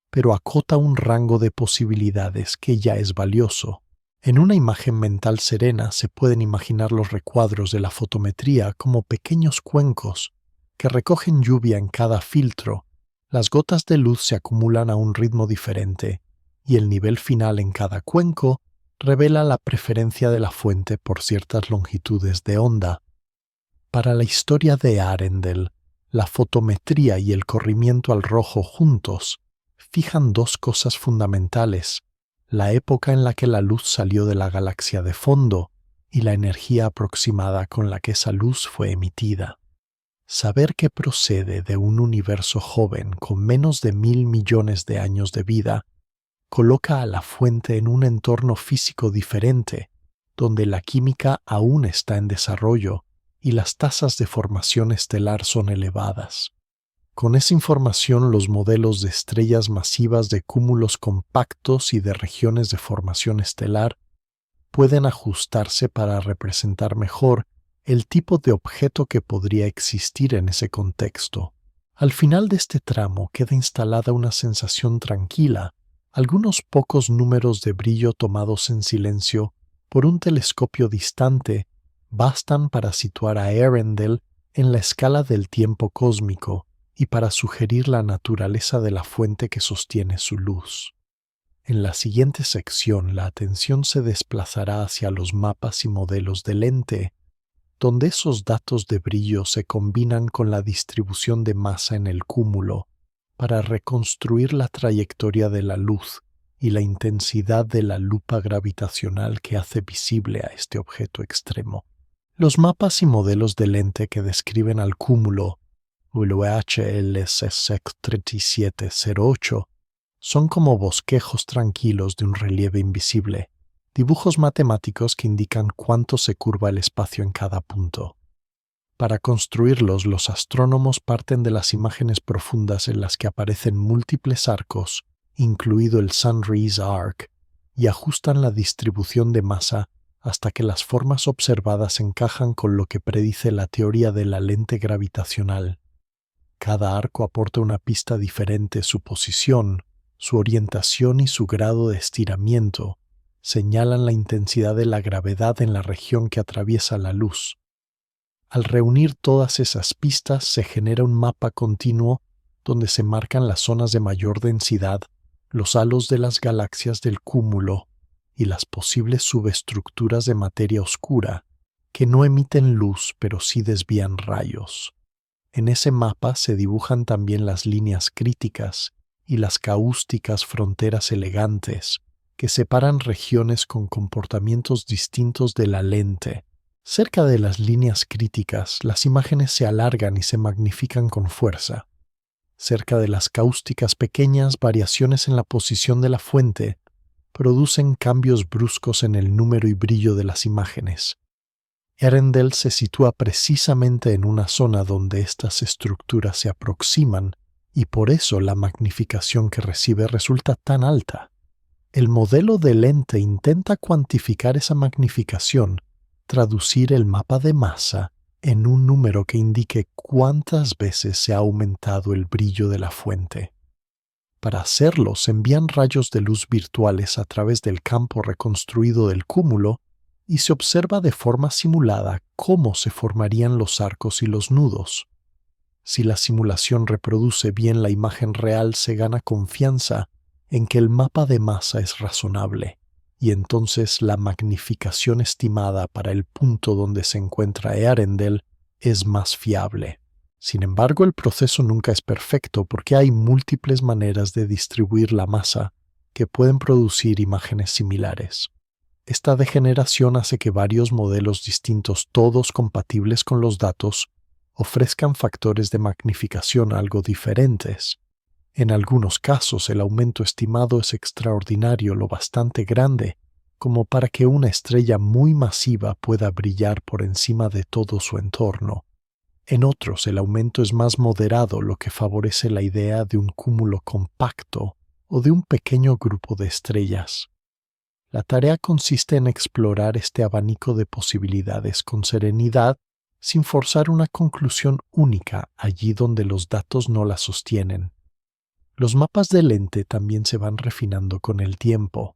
pero acota un rango de posibilidades que ya es valioso. En una imagen mental serena se pueden imaginar los recuadros de la fotometría como pequeños cuencos que recogen lluvia en cada filtro. Las gotas de luz se acumulan a un ritmo diferente y el nivel final en cada cuenco revela la preferencia de la fuente por ciertas longitudes de onda. Para la historia de Earendel, la fotometría y el corrimiento al rojo juntos fijan dos cosas fundamentales: la época en la que la luz salió de la galaxia de fondo y la energía aproximada con la que esa luz fue emitida. Saber que procede de un universo joven con menos de 1.000 millones de años de vida coloca a la fuente en un entorno físico diferente, donde la química aún está en desarrollo y las tasas de formación estelar son elevadas. Con esa información, los modelos de estrellas masivas de cúmulos compactos y de regiones de formación estelar pueden ajustarse para representar mejor el tipo de objeto que podría existir en ese contexto. Al final de este tramo queda instalada una sensación tranquila. Algunos pocos números de brillo tomados en silencio por un telescopio distante bastan para situar a Earendel en la escala del tiempo cósmico y para sugerir la naturaleza de la fuente que sostiene su luz. En la siguiente sección, la atención se desplazará hacia los mapas y modelos de lente, donde esos datos de brillo se combinan con la distribución de masa en el cúmulo para reconstruir la trayectoria de la luz y la intensidad de la lupa gravitacional que hace visible a este objeto extremo. Los mapas y modelos de lente que describen al cúmulo WHLSS 3708 son como bosquejos tranquilos de un relieve invisible, dibujos matemáticos que indican cuánto se curva el espacio en cada punto. Para construirlos, los astrónomos parten de las imágenes profundas en las que aparecen múltiples arcos, incluido el Sunrise Arc, y ajustan la distribución de masa hasta que las formas observadas encajan con lo que predice la teoría de la lente gravitacional. Cada arco aporta una pista diferente: su posición, su orientación y su grado de estiramiento señalan la intensidad de la gravedad en la región que atraviesa la luz. Al reunir todas esas pistas se genera un mapa continuo donde se marcan las zonas de mayor densidad, los halos de las galaxias del cúmulo y las posibles subestructuras de materia oscura que no emiten luz pero sí desvían rayos. En ese mapa se dibujan también las líneas críticas y las cáusticas fronteras elegantes que separan regiones con comportamientos distintos de la lente. Cerca de las líneas críticas, las imágenes se alargan y se magnifican con fuerza. Cerca de las cáusticas pequeñas, variaciones en la posición de la fuente producen cambios bruscos en el número y brillo de las imágenes. Ehrendel se sitúa precisamente en una zona donde estas estructuras se aproximan y por eso la magnificación que recibe resulta tan alta. El modelo de lente intenta cuantificar esa magnificación, traducir el mapa de masa en un número que indique cuántas veces se ha aumentado el brillo de la fuente. Para hacerlo, se envían rayos de luz virtuales a través del campo reconstruido del cúmulo y se observa de forma simulada cómo se formarían los arcos y los nudos. Si la simulación reproduce bien la imagen real, se gana confianza en que el mapa de masa es razonable, y entonces la magnificación estimada para el punto donde se encuentra Ehrendel es más fiable. Sin embargo, el proceso nunca es perfecto porque hay múltiples maneras de distribuir la masa que pueden producir imágenes similares. Esta degeneración hace que varios modelos distintos, todos compatibles con los datos, ofrezcan factores de magnificación algo diferentes. En algunos casos, el aumento estimado es extraordinario, lo bastante grande como para que una estrella muy masiva pueda brillar por encima de todo su entorno. En otros, el aumento es más moderado, lo que favorece la idea de un cúmulo compacto o de un pequeño grupo de estrellas. La tarea consiste en explorar este abanico de posibilidades con serenidad, sin forzar una conclusión única allí donde los datos no la sostienen. Los mapas de lente también se van refinando con el tiempo.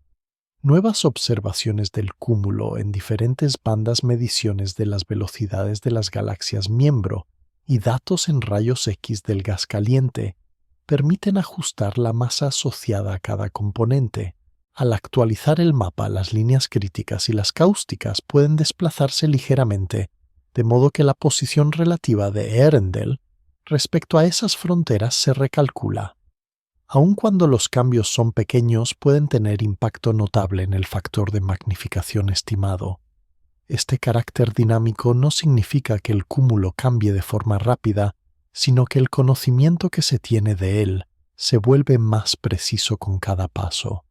Nuevas observaciones del cúmulo en diferentes bandas, mediciones de las velocidades de las galaxias miembro y datos en rayos X del gas caliente permiten ajustar la masa asociada a cada componente. Al actualizar el mapa, las líneas críticas y las cáusticas pueden desplazarse ligeramente, de modo que la posición relativa de Ehrendel respecto a esas fronteras se recalcula. Aun cuando los cambios son pequeños, pueden tener impacto notable en el factor de magnificación estimado. Este carácter dinámico no significa que el cúmulo cambie de forma rápida, sino que el conocimiento que se tiene de él se vuelve más preciso con cada paso.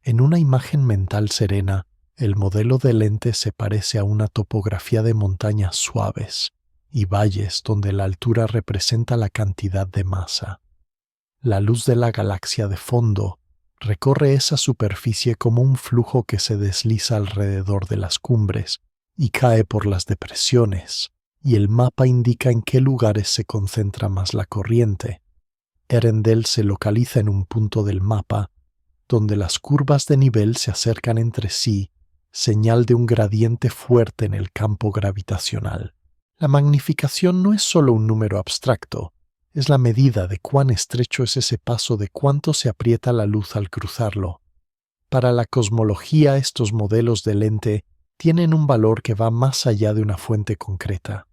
En una imagen mental serena, el modelo de lente se parece a una topografía de montañas suaves y valles donde la altura representa la cantidad de masa. La luz de la galaxia de fondo recorre esa superficie como un flujo que se desliza alrededor de las cumbres y cae por las depresiones, y el mapa indica en qué lugares se concentra más la corriente. Ehrendel se localiza en un punto del mapa donde las curvas de nivel se acercan entre sí, señal de un gradiente fuerte en el campo gravitacional. La magnificación no es solo un número abstracto, es la medida de cuán estrecho es ese paso, de cuánto se aprieta la luz al cruzarlo. Para la cosmología, estos modelos de lente tienen un valor que va más allá de una fuente concreta.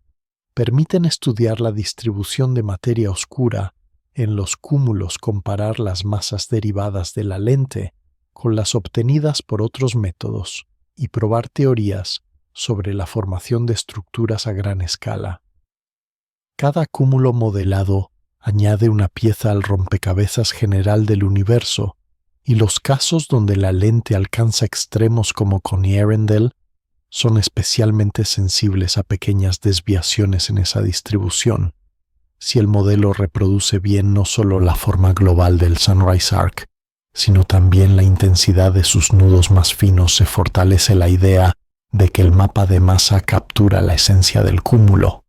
Permiten estudiar la distribución de materia oscura en los cúmulos, comparar las masas derivadas de la lente con las obtenidas por otros métodos y probar teorías sobre la formación de estructuras a gran escala. Cada cúmulo modelado añade una pieza al rompecabezas general del universo, y los casos donde la lente alcanza extremos como con Ehrendel son especialmente sensibles a pequeñas desviaciones en esa distribución. Si el modelo reproduce bien no solo la forma global del Sunrise Arc, sino también la intensidad de sus nudos más finos, se fortalece la idea de que el mapa de masa captura la esencia del cúmulo.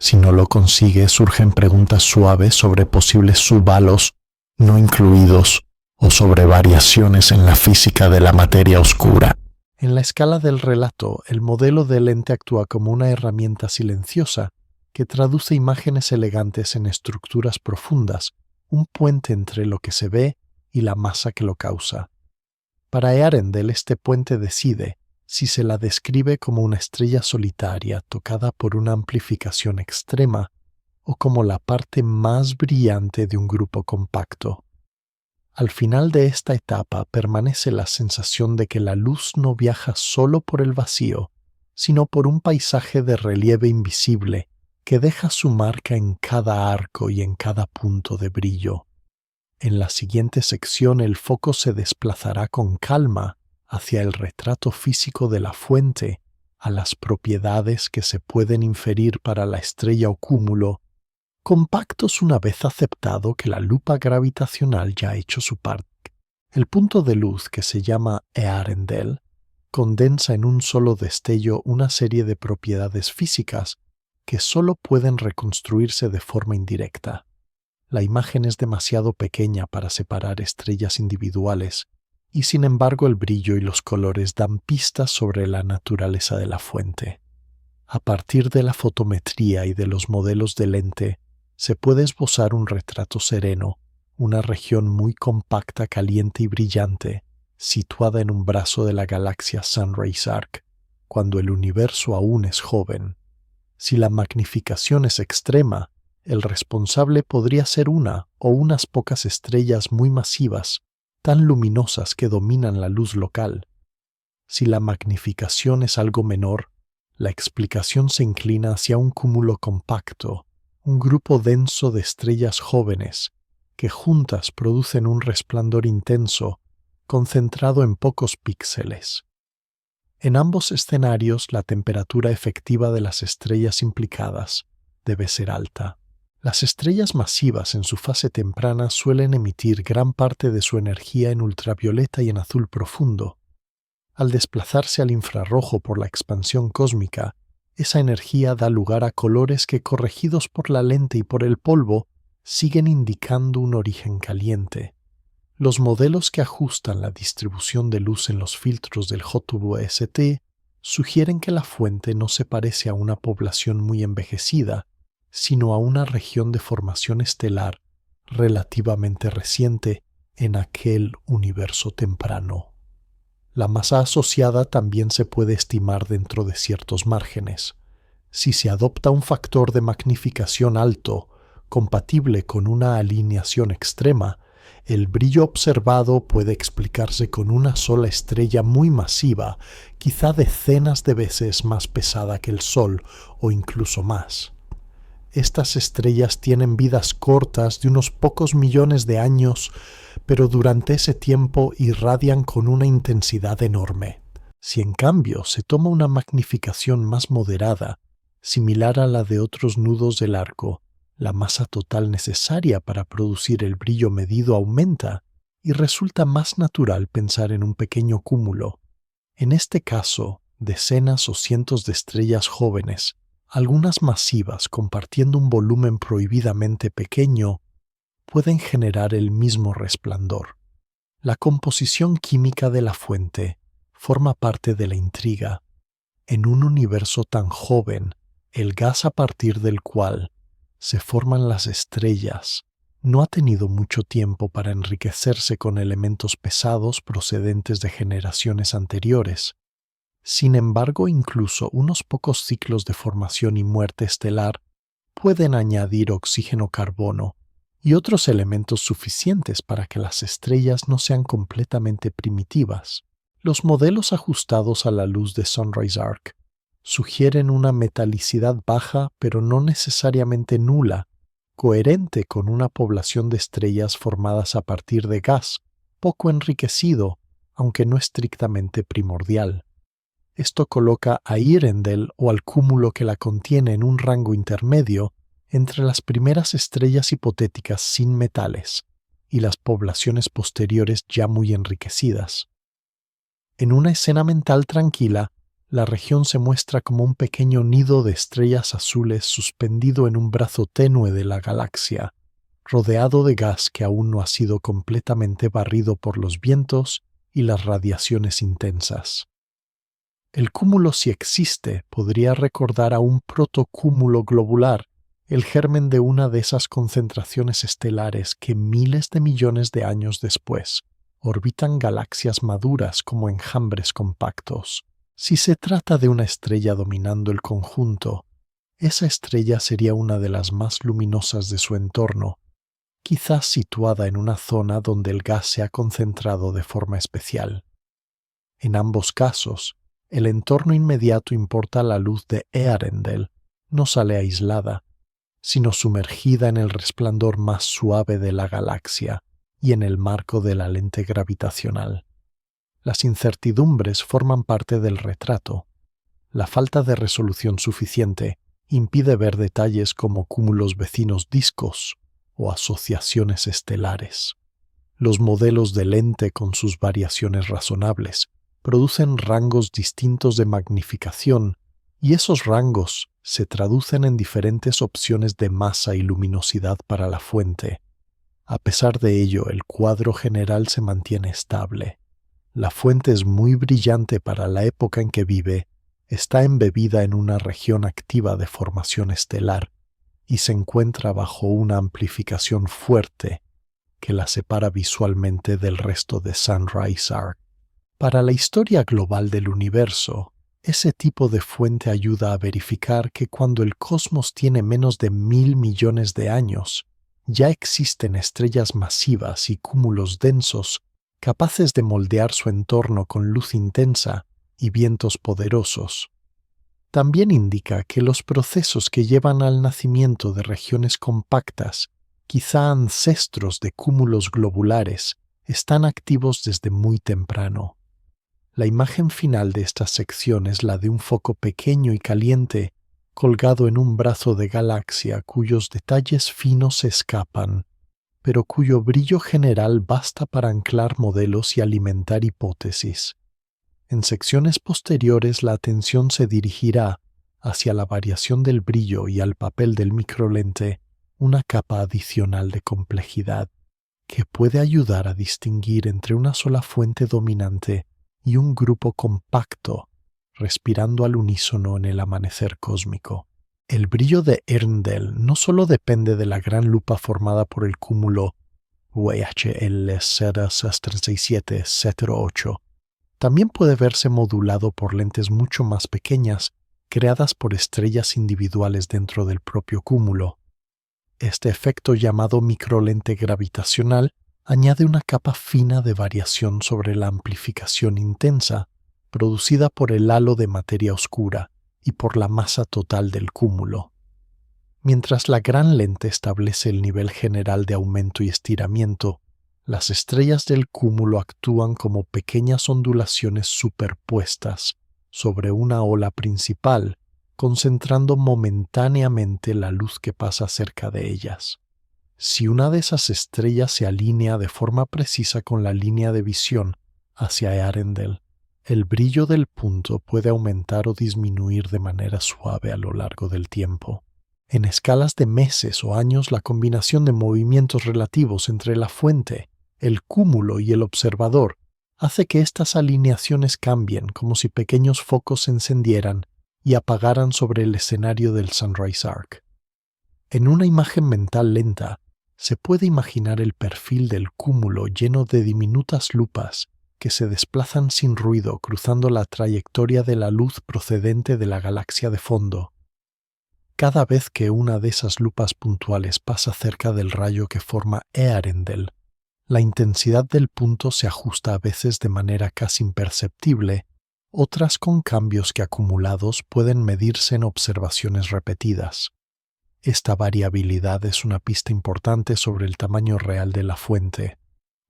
Si no lo consigue, surgen preguntas suaves sobre posibles subhalos no incluidos o sobre variaciones en la física de la materia oscura. En la escala del relato, el modelo de lente actúa como una herramienta silenciosa que traduce imágenes elegantes en estructuras profundas, un puente entre lo que se ve y la masa que lo causa. Para Earendel, este puente decide si se la describe como una estrella solitaria tocada por una amplificación extrema o como la parte más brillante de un grupo compacto. Al final de esta etapa permanece la sensación de que la luz no viaja solo por el vacío, sino por un paisaje de relieve invisible que deja su marca en cada arco y en cada punto de brillo. En la siguiente sección el foco se desplazará con calma hacia el retrato físico de la fuente, a las propiedades que se pueden inferir para la estrella o cúmulo, compactos una vez aceptado que la lupa gravitacional ya ha hecho su parte. El punto de luz, que se llama Earendel, condensa en un solo destello una serie de propiedades físicas que solo pueden reconstruirse de forma indirecta. La imagen es demasiado pequeña para separar estrellas individuales, y sin embargo el brillo y los colores dan pistas sobre la naturaleza de la fuente. A partir de la fotometría y de los modelos de lente, se puede esbozar un retrato sereno, una región muy compacta, caliente y brillante, situada en un brazo de la galaxia Sunrise Arc, cuando el universo aún es joven. Si la magnificación es extrema, el responsable podría ser una o unas pocas estrellas muy masivas, tan luminosas que dominan la luz local. Si la magnificación es algo menor, la explicación se inclina hacia un cúmulo compacto, un grupo denso de estrellas jóvenes, que juntas producen un resplandor intenso, concentrado en pocos píxeles. En ambos escenarios, la temperatura efectiva de las estrellas implicadas debe ser alta. Las estrellas masivas en su fase temprana suelen emitir gran parte de su energía en ultravioleta y en azul profundo. Al desplazarse al infrarrojo por la expansión cósmica, esa energía da lugar a colores que, corregidos por la lente y por el polvo, siguen indicando un origen caliente. Los modelos que ajustan la distribución de luz en los filtros del JWST sugieren que la fuente no se parece a una población muy envejecida, sino a una región de formación estelar relativamente reciente en aquel universo temprano. La masa asociada también se puede estimar dentro de ciertos márgenes. Si se adopta un factor de magnificación alto, compatible con una alineación extrema, el brillo observado puede explicarse con una sola estrella muy masiva, quizá decenas de veces más pesada que el Sol o incluso más. Estas estrellas tienen vidas cortas de unos pocos millones de años, pero durante ese tiempo irradian con una intensidad enorme. Si en cambio se toma una magnificación más moderada, similar a la de otros nudos del arco, la masa total necesaria para producir el brillo medido aumenta y resulta más natural pensar en un pequeño cúmulo. En este caso, decenas o cientos de estrellas jóvenes, algunas masivas compartiendo un volumen prohibidamente pequeño, pueden generar el mismo resplandor. La composición química de la fuente forma parte de la intriga. En un universo tan joven, el gas a partir del cual se forman las estrellas no ha tenido mucho tiempo para enriquecerse con elementos pesados procedentes de generaciones anteriores. Sin embargo, incluso unos pocos ciclos de formación y muerte estelar pueden añadir oxígeno-carbono y otros elementos suficientes para que las estrellas no sean completamente primitivas. Los modelos ajustados a la luz de Sunrise Arc sugieren una metalicidad baja, pero no necesariamente nula, coherente con una población de estrellas formadas a partir de gas, poco enriquecido, aunque no estrictamente primordial. Esto coloca a Earendel o al cúmulo que la contiene en un rango intermedio entre las primeras estrellas hipotéticas sin metales y las poblaciones posteriores ya muy enriquecidas. En una escena mental tranquila, la región se muestra como un pequeño nido de estrellas azules suspendido en un brazo tenue de la galaxia, rodeado de gas que aún no ha sido completamente barrido por los vientos y las radiaciones intensas. El cúmulo, si existe, podría recordar a un protocúmulo globular, el germen de una de esas concentraciones estelares que miles de millones de años después orbitan galaxias maduras como enjambres compactos. Si se trata de una estrella dominando el conjunto, esa estrella sería una de las más luminosas de su entorno, quizás situada en una zona donde el gas se ha concentrado de forma especial. En ambos casos, el entorno inmediato importa la luz de Earendel, no sale aislada, sino sumergida en el resplandor más suave de la galaxia y en el marco de la lente gravitacional. Las incertidumbres forman parte del retrato. La falta de resolución suficiente impide ver detalles como cúmulos vecinos discos o asociaciones estelares. Los modelos de lente, con sus variaciones razonables, producen rangos distintos de magnificación, y esos rangos se traducen en diferentes opciones de masa y luminosidad para la fuente. A pesar de ello, el cuadro general se mantiene estable. La fuente es muy brillante para la época en que vive, está embebida en una región activa de formación estelar y se encuentra bajo una amplificación fuerte que la separa visualmente del resto de Sunrise Arc. Para la historia global del universo, ese tipo de fuente ayuda a verificar que cuando el cosmos tiene menos de 1.000 millones de años, ya existen estrellas masivas y cúmulos densos capaces de moldear su entorno con luz intensa y vientos poderosos. También indica que los procesos que llevan al nacimiento de regiones compactas, quizá ancestros de cúmulos globulares, están activos desde muy temprano. La imagen final de esta sección es la de un foco pequeño y caliente colgado en un brazo de galaxia cuyos detalles finos se escapan, pero cuyo brillo general basta para anclar modelos y alimentar hipótesis. En secciones posteriores la atención se dirigirá hacia la variación del brillo y al papel del microlente, una capa adicional de complejidad que puede ayudar a distinguir entre una sola fuente dominante y un grupo compacto, respirando al unísono en el amanecer cósmico. El brillo de Earendel no solo depende de la gran lupa formada por el cúmulo WHL-Z367-Z08, también puede verse modulado por lentes mucho más pequeñas creadas por estrellas individuales dentro del propio cúmulo. Este efecto, llamado microlente gravitacional, añade una capa fina de variación sobre la amplificación intensa producida por el halo de materia oscura y por la masa total del cúmulo. Mientras la gran lente establece el nivel general de aumento y estiramiento, las estrellas del cúmulo actúan como pequeñas ondulaciones superpuestas sobre una ola principal, concentrando momentáneamente la luz que pasa cerca de ellas. Si una de esas estrellas se alinea de forma precisa con la línea de visión hacia Earendel, el brillo del punto puede aumentar o disminuir de manera suave a lo largo del tiempo. En escalas de meses o años, la combinación de movimientos relativos entre la fuente, el cúmulo y el observador hace que estas alineaciones cambien como si pequeños focos se encendieran y apagaran sobre el escenario del Sunrise Arc. En una imagen mental lenta, se puede imaginar el perfil del cúmulo lleno de diminutas lupas que se desplazan sin ruido cruzando la trayectoria de la luz procedente de la galaxia de fondo. Cada vez que una de esas lupas puntuales pasa cerca del rayo que forma Earendel, la intensidad del punto se ajusta a veces de manera casi imperceptible, otras con cambios que acumulados pueden medirse en observaciones repetidas. Esta variabilidad es una pista importante sobre el tamaño real de la fuente.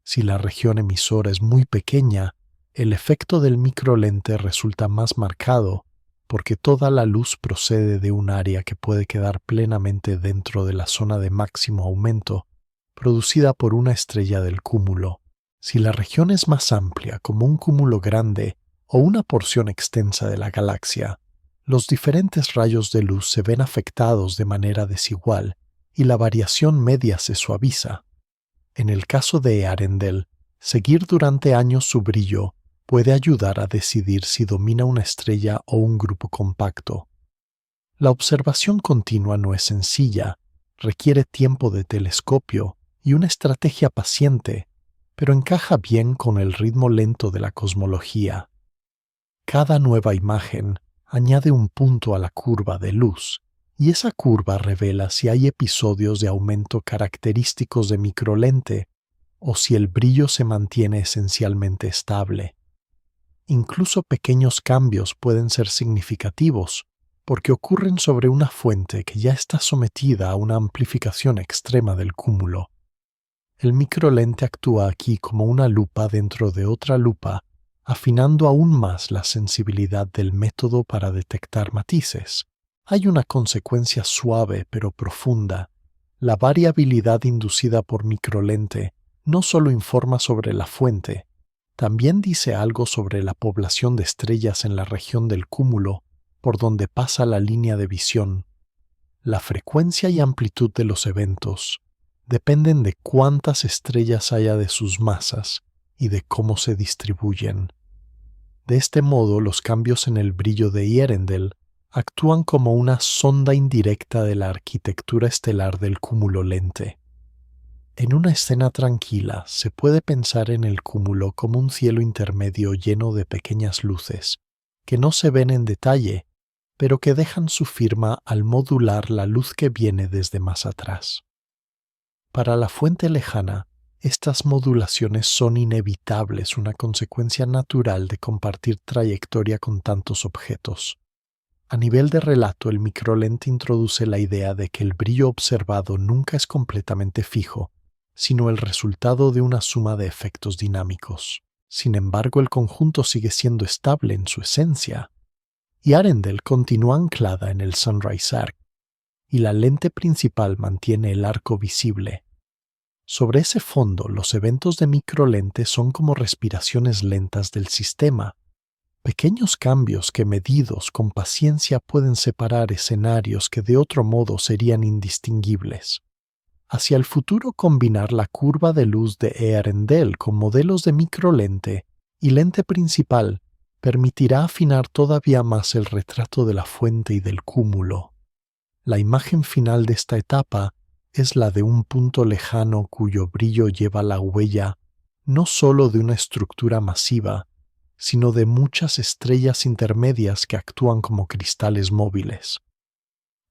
Si la región emisora es muy pequeña, el efecto del microlente resulta más marcado porque toda la luz procede de un área que puede quedar plenamente dentro de la zona de máximo aumento producida por una estrella del cúmulo. Si la región es más amplia, como un cúmulo grande o una porción extensa de la galaxia, los diferentes rayos de luz se ven afectados de manera desigual y la variación media se suaviza. En el caso de Earendel, seguir durante años su brillo puede ayudar a decidir si domina una estrella o un grupo compacto. La observación continua no es sencilla, requiere tiempo de telescopio y una estrategia paciente, pero encaja bien con el ritmo lento de la cosmología. Cada nueva imagen añade un punto a la curva de luz, y esa curva revela si hay episodios de aumento característicos de microlente o si el brillo se mantiene esencialmente estable. Incluso pequeños cambios pueden ser significativos, porque ocurren sobre una fuente que ya está sometida a una amplificación extrema del cúmulo. El microlente actúa aquí como una lupa dentro de otra lupa, afinando aún más la sensibilidad del método para detectar matices. Hay una consecuencia suave pero profunda. La variabilidad inducida por microlente no solo informa sobre la fuente, también dice algo sobre la población de estrellas en la región del cúmulo por donde pasa la línea de visión. La frecuencia y amplitud de los eventos dependen de cuántas estrellas haya de sus masas y de cómo se distribuyen. De este modo, los cambios en el brillo de Earendel actúan como una sonda indirecta de la arquitectura estelar del cúmulo lente. En una escena tranquila, se puede pensar en el cúmulo como un cielo intermedio lleno de pequeñas luces, que no se ven en detalle, pero que dejan su firma al modular la luz que viene desde más atrás. Para la fuente lejana, estas modulaciones son inevitables, una consecuencia natural de compartir trayectoria con tantos objetos. A nivel de relato, el microlente introduce la idea de que el brillo observado nunca es completamente fijo, sino el resultado de una suma de efectos dinámicos. Sin embargo, el conjunto sigue siendo estable en su esencia. Y Earendel continúa anclada en el Sunrise Arc, y la lente principal mantiene el arco visible. Sobre ese fondo, los eventos de microlente son como respiraciones lentas del sistema, pequeños cambios que medidos con paciencia pueden separar escenarios que de otro modo serían indistinguibles. Hacia el futuro, combinar la curva de luz de Earendel con modelos de microlente y lente principal permitirá afinar todavía más el retrato de la fuente y del cúmulo. La imagen final de esta etapa es la de un punto lejano cuyo brillo lleva la huella no solo de una estructura masiva, sino de muchas estrellas intermedias que actúan como cristales móviles.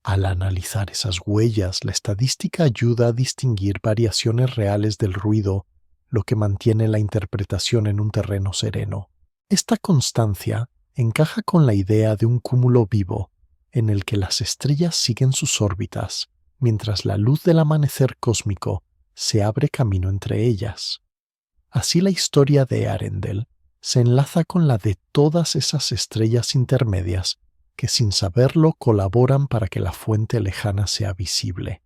Al analizar esas huellas, la estadística ayuda a distinguir variaciones reales del ruido, lo que mantiene la interpretación en un terreno sereno. Esta constancia encaja con la idea de un cúmulo vivo, en el que las estrellas siguen sus órbitas, mientras la luz del amanecer cósmico se abre camino entre ellas. Así la historia de Earendel se enlaza con la de todas esas estrellas intermedias que sin saberlo colaboran para que la fuente lejana sea visible.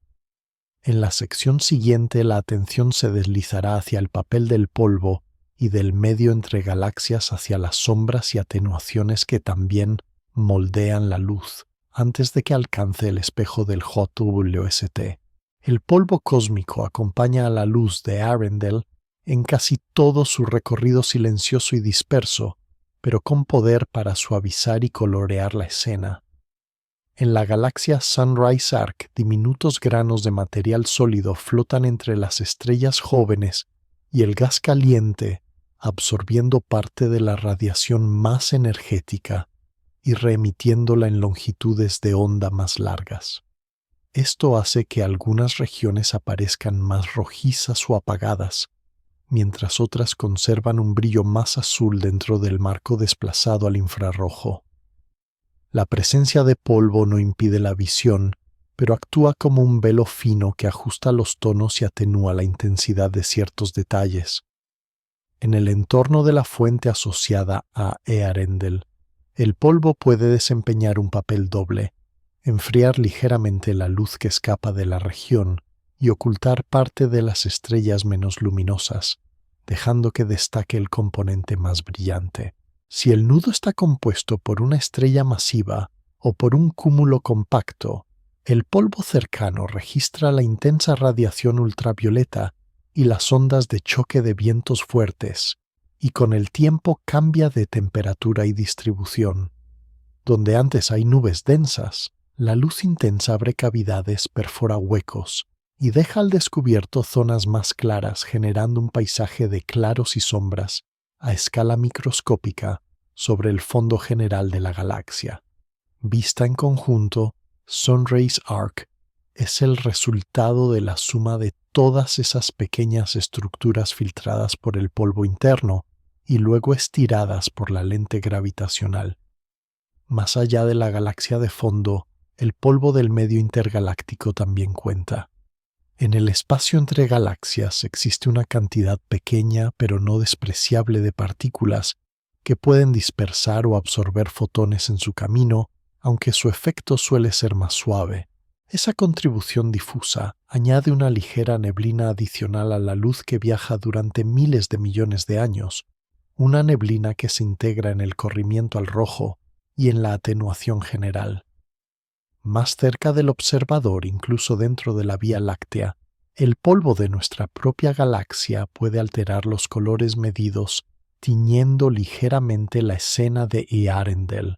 En la sección siguiente la atención se deslizará hacia el papel del polvo y del medio entre galaxias hacia las sombras y atenuaciones que también moldean la luz antes de que alcance el espejo del JWST. El polvo cósmico acompaña a la luz de Earendel en casi todo su recorrido silencioso y disperso, pero con poder para suavizar y colorear la escena. En la galaxia Sunrise Arc, diminutos granos de material sólido flotan entre las estrellas jóvenes y el gas caliente, absorbiendo parte de la radiación más energética y reemitiéndola en longitudes de onda más largas. Esto hace que algunas regiones aparezcan más rojizas o apagadas, mientras otras conservan un brillo más azul dentro del marco desplazado al infrarrojo. La presencia de polvo no impide la visión, pero actúa como un velo fino que ajusta los tonos y atenúa la intensidad de ciertos detalles. En el entorno de la fuente asociada a Earendel, el polvo puede desempeñar un papel doble, enfriar ligeramente la luz que escapa de la región y ocultar parte de las estrellas menos luminosas, dejando que destaque el componente más brillante. Si el nudo está compuesto por una estrella masiva o por un cúmulo compacto, el polvo cercano registra la intensa radiación ultravioleta y las ondas de choque de vientos fuertes, y con el tiempo cambia de temperatura y distribución. Donde antes hay nubes densas, la luz intensa abre cavidades, perfora huecos y deja al descubierto zonas más claras, generando un paisaje de claros y sombras a escala microscópica sobre el fondo general de la galaxia. Vista en conjunto, Sunrise Arc es el resultado de la suma de todas esas pequeñas estructuras filtradas por el polvo interno y luego estiradas por la lente gravitacional. Más allá de la galaxia de fondo, el polvo del medio intergaláctico también cuenta. En el espacio entre galaxias existe una cantidad pequeña pero no despreciable de partículas que pueden dispersar o absorber fotones en su camino, aunque su efecto suele ser más suave. Esa contribución difusa añade una ligera neblina adicional a la luz que viaja durante miles de millones de años, una neblina que se integra en el corrimiento al rojo y en la atenuación general. Más cerca del observador, incluso dentro de la Vía Láctea, el polvo de nuestra propia galaxia puede alterar los colores medidos, tiñendo ligeramente la escena de Earendel,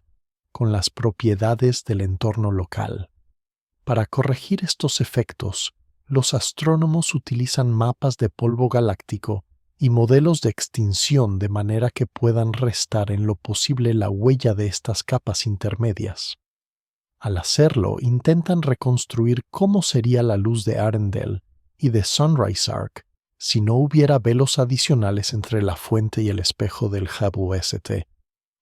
con las propiedades del entorno local. Para corregir estos efectos, los astrónomos utilizan mapas de polvo galáctico y modelos de extinción de manera que puedan restar en lo posible la huella de estas capas intermedias. Al hacerlo, intentan reconstruir cómo sería la luz de Earendel y de Sunrise Arc si no hubiera velos adicionales entre la fuente y el espejo del Hubble ST.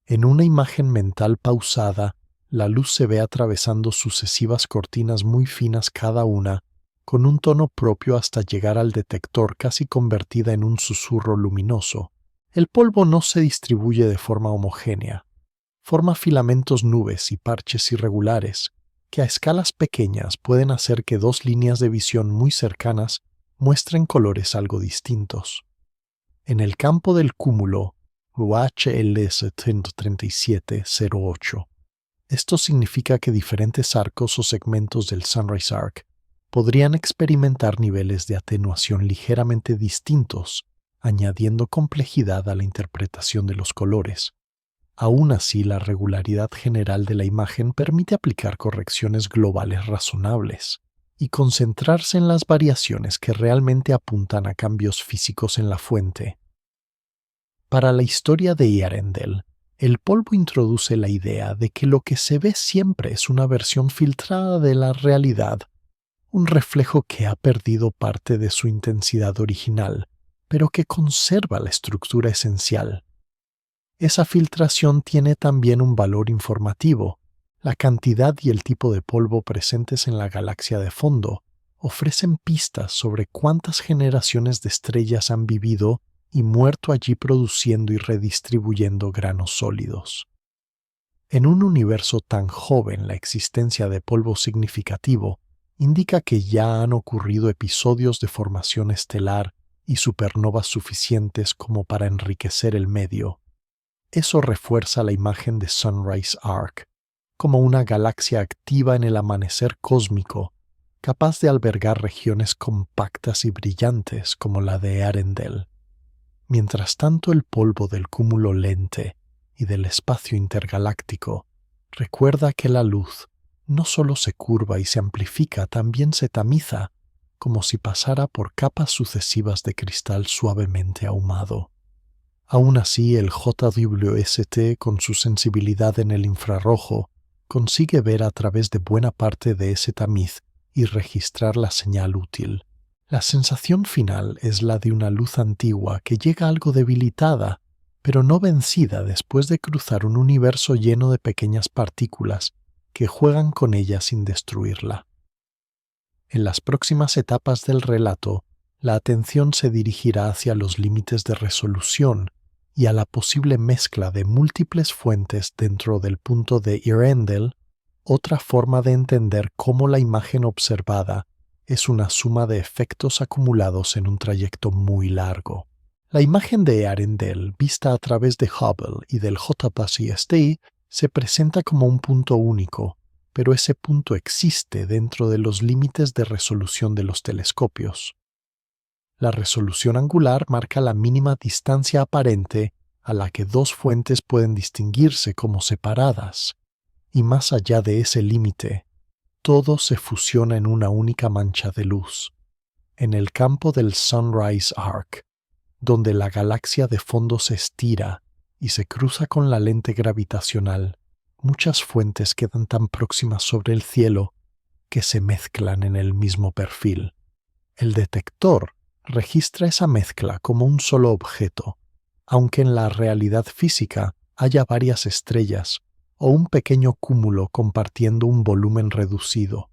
En una imagen mental pausada, la luz se ve atravesando sucesivas cortinas muy finas cada una, con un tono propio hasta llegar al detector casi convertida en un susurro luminoso. El polvo no se distribuye de forma homogénea. Forma filamentos, nubes y parches irregulares, que a escalas pequeñas pueden hacer que dos líneas de visión muy cercanas muestren colores algo distintos. En el campo del cúmulo UHLS 13708, esto significa que diferentes arcos o segmentos del Sunrise Arc podrían experimentar niveles de atenuación ligeramente distintos, añadiendo complejidad a la interpretación de los colores. Aún así, la regularidad general de la imagen permite aplicar correcciones globales razonables y concentrarse en las variaciones que realmente apuntan a cambios físicos en la fuente. Para la historia de Earendel, el polvo introduce la idea de que lo que se ve siempre es una versión filtrada de la realidad, un reflejo que ha perdido parte de su intensidad original, pero que conserva la estructura esencial. Esa filtración tiene también un valor informativo. La cantidad y el tipo de polvo presentes en la galaxia de fondo ofrecen pistas sobre cuántas generaciones de estrellas han vivido y muerto allí produciendo y redistribuyendo granos sólidos. En un universo tan joven, la existencia de polvo significativo indica que ya han ocurrido episodios de formación estelar y supernovas suficientes como para enriquecer el medio. Eso refuerza la imagen de Sunrise Arc como una galaxia activa en el amanecer cósmico, capaz de albergar regiones compactas y brillantes como la de Earendel. Mientras tanto, el polvo del cúmulo Lente y del espacio intergaláctico recuerda que la luz no solo se curva y se amplifica, también se tamiza, como si pasara por capas sucesivas de cristal suavemente ahumado. Aún así, el JWST, con su sensibilidad en el infrarrojo, consigue ver a través de buena parte de ese tamiz y registrar la señal útil. La sensación final es la de una luz antigua que llega algo debilitada, pero no vencida después de cruzar un universo lleno de pequeñas partículas que juegan con ella sin destruirla. En las próximas etapas del relato, la atención se dirigirá hacia los límites de resolución y a la posible mezcla de múltiples fuentes dentro del punto de Earendel, otra forma de entender cómo la imagen observada es una suma de efectos acumulados en un trayecto muy largo. La imagen de Earendel, vista a través de Hubble y del JWST, se presenta como un punto único, pero ese punto existe dentro de los límites de resolución de los telescopios. La resolución angular marca la mínima distancia aparente a la que dos fuentes pueden distinguirse como separadas, y más allá de ese límite, todo se fusiona en una única mancha de luz. En el campo del Sunrise Arc, donde la galaxia de fondo se estira y se cruza con la lente gravitacional, muchas fuentes quedan tan próximas sobre el cielo que se mezclan en el mismo perfil. El detector registra esa mezcla como un solo objeto, aunque en la realidad física haya varias estrellas o un pequeño cúmulo compartiendo un volumen reducido.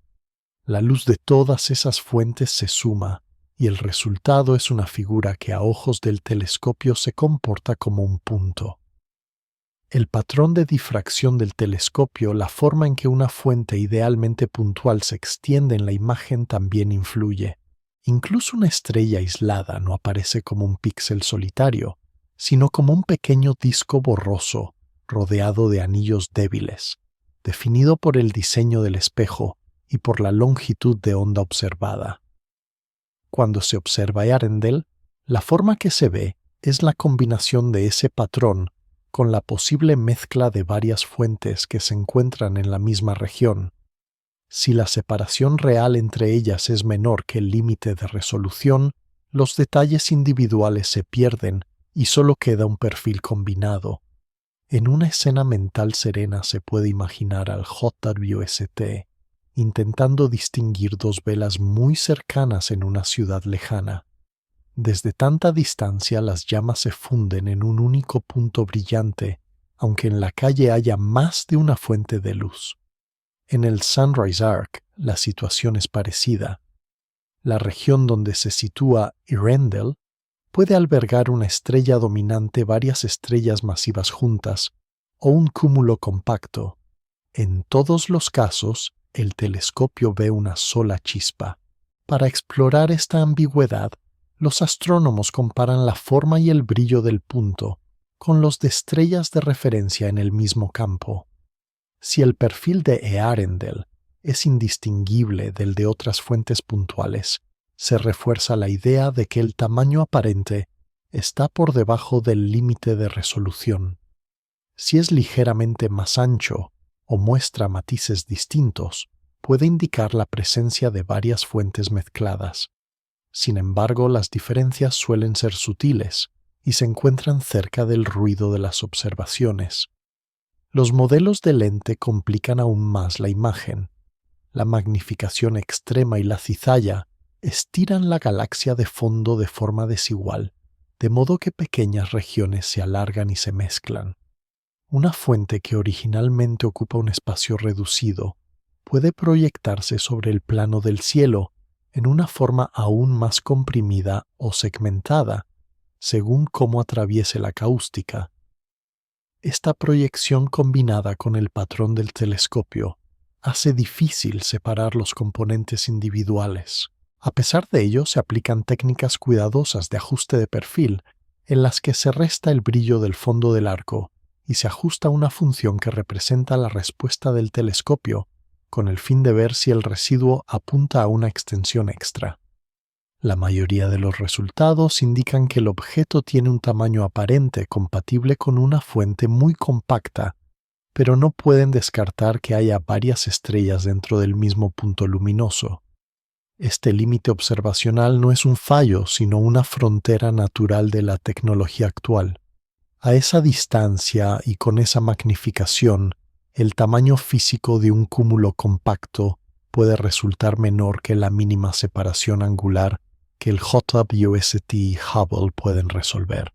La luz de todas esas fuentes se suma y el resultado es una figura que a ojos del telescopio se comporta como un punto. El patrón de difracción del telescopio, la forma en que una fuente idealmente puntual se extiende en la imagen también influye. Incluso una estrella aislada no aparece como un píxel solitario, sino como un pequeño disco borroso rodeado de anillos débiles, definido por el diseño del espejo y por la longitud de onda observada. Cuando se observa Earendel, la forma que se ve es la combinación de ese patrón con la posible mezcla de varias fuentes que se encuentran en la misma región. Si la separación real entre ellas es menor que el límite de resolución, los detalles individuales se pierden y solo queda un perfil combinado. En una escena mental serena se puede imaginar al JWST intentando distinguir dos velas muy cercanas en una ciudad lejana. Desde tanta distancia las llamas se funden en un único punto brillante, aunque en la calle haya más de una fuente de luz. En el Sunrise Arc la situación es parecida. La región donde se sitúa Earendel puede albergar una estrella dominante, varias estrellas masivas juntas o un cúmulo compacto. En todos los casos, el telescopio ve una sola chispa. Para explorar esta ambigüedad, los astrónomos comparan la forma y el brillo del punto con los de estrellas de referencia en el mismo campo. Si el perfil de Earendel es indistinguible del de otras fuentes puntuales, se refuerza la idea de que el tamaño aparente está por debajo del límite de resolución. Si es ligeramente más ancho o muestra matices distintos, puede indicar la presencia de varias fuentes mezcladas. Sin embargo, las diferencias suelen ser sutiles y se encuentran cerca del ruido de las observaciones. Los modelos de lente complican aún más la imagen. La magnificación extrema y la cizalla estiran la galaxia de fondo de forma desigual, de modo que pequeñas regiones se alargan y se mezclan. Una fuente que originalmente ocupa un espacio reducido puede proyectarse sobre el plano del cielo en una forma aún más comprimida o segmentada, según cómo atraviese la cáustica. Esta proyección combinada con el patrón del telescopio hace difícil separar los componentes individuales. A pesar de ello, se aplican técnicas cuidadosas de ajuste de perfil en las que se resta el brillo del fondo del arco y se ajusta una función que representa la respuesta del telescopio con el fin de ver si el residuo apunta a una extensión extra. La mayoría de los resultados indican que el objeto tiene un tamaño aparente compatible con una fuente muy compacta, pero no pueden descartar que haya varias estrellas dentro del mismo punto luminoso. Este límite observacional no es un fallo, sino una frontera natural de la tecnología actual. A esa distancia y con esa magnificación, el tamaño físico de un cúmulo compacto puede resultar menor que la mínima separación angular que el JWST y Hubble pueden resolver.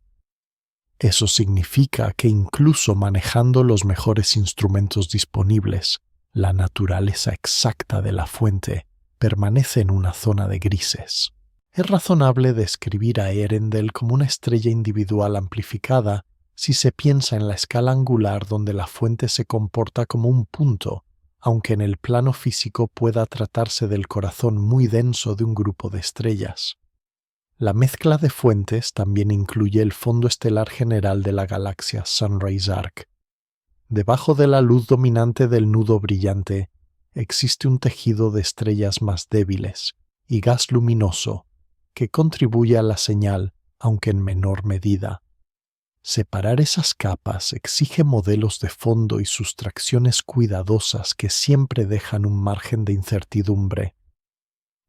Eso significa que incluso manejando los mejores instrumentos disponibles, la naturaleza exacta de la fuente permanece en una zona de grises. Es razonable describir a Earendel como una estrella individual amplificada si se piensa en la escala angular donde la fuente se comporta como un punto, aunque en el plano físico pueda tratarse del corazón muy denso de un grupo de estrellas. La mezcla de fuentes también incluye el fondo estelar general de la galaxia Sunrise Arc. Debajo de la luz dominante del nudo brillante existe un tejido de estrellas más débiles y gas luminoso que contribuye a la señal, aunque en menor medida. Separar esas capas exige modelos de fondo y sustracciones cuidadosas que siempre dejan un margen de incertidumbre.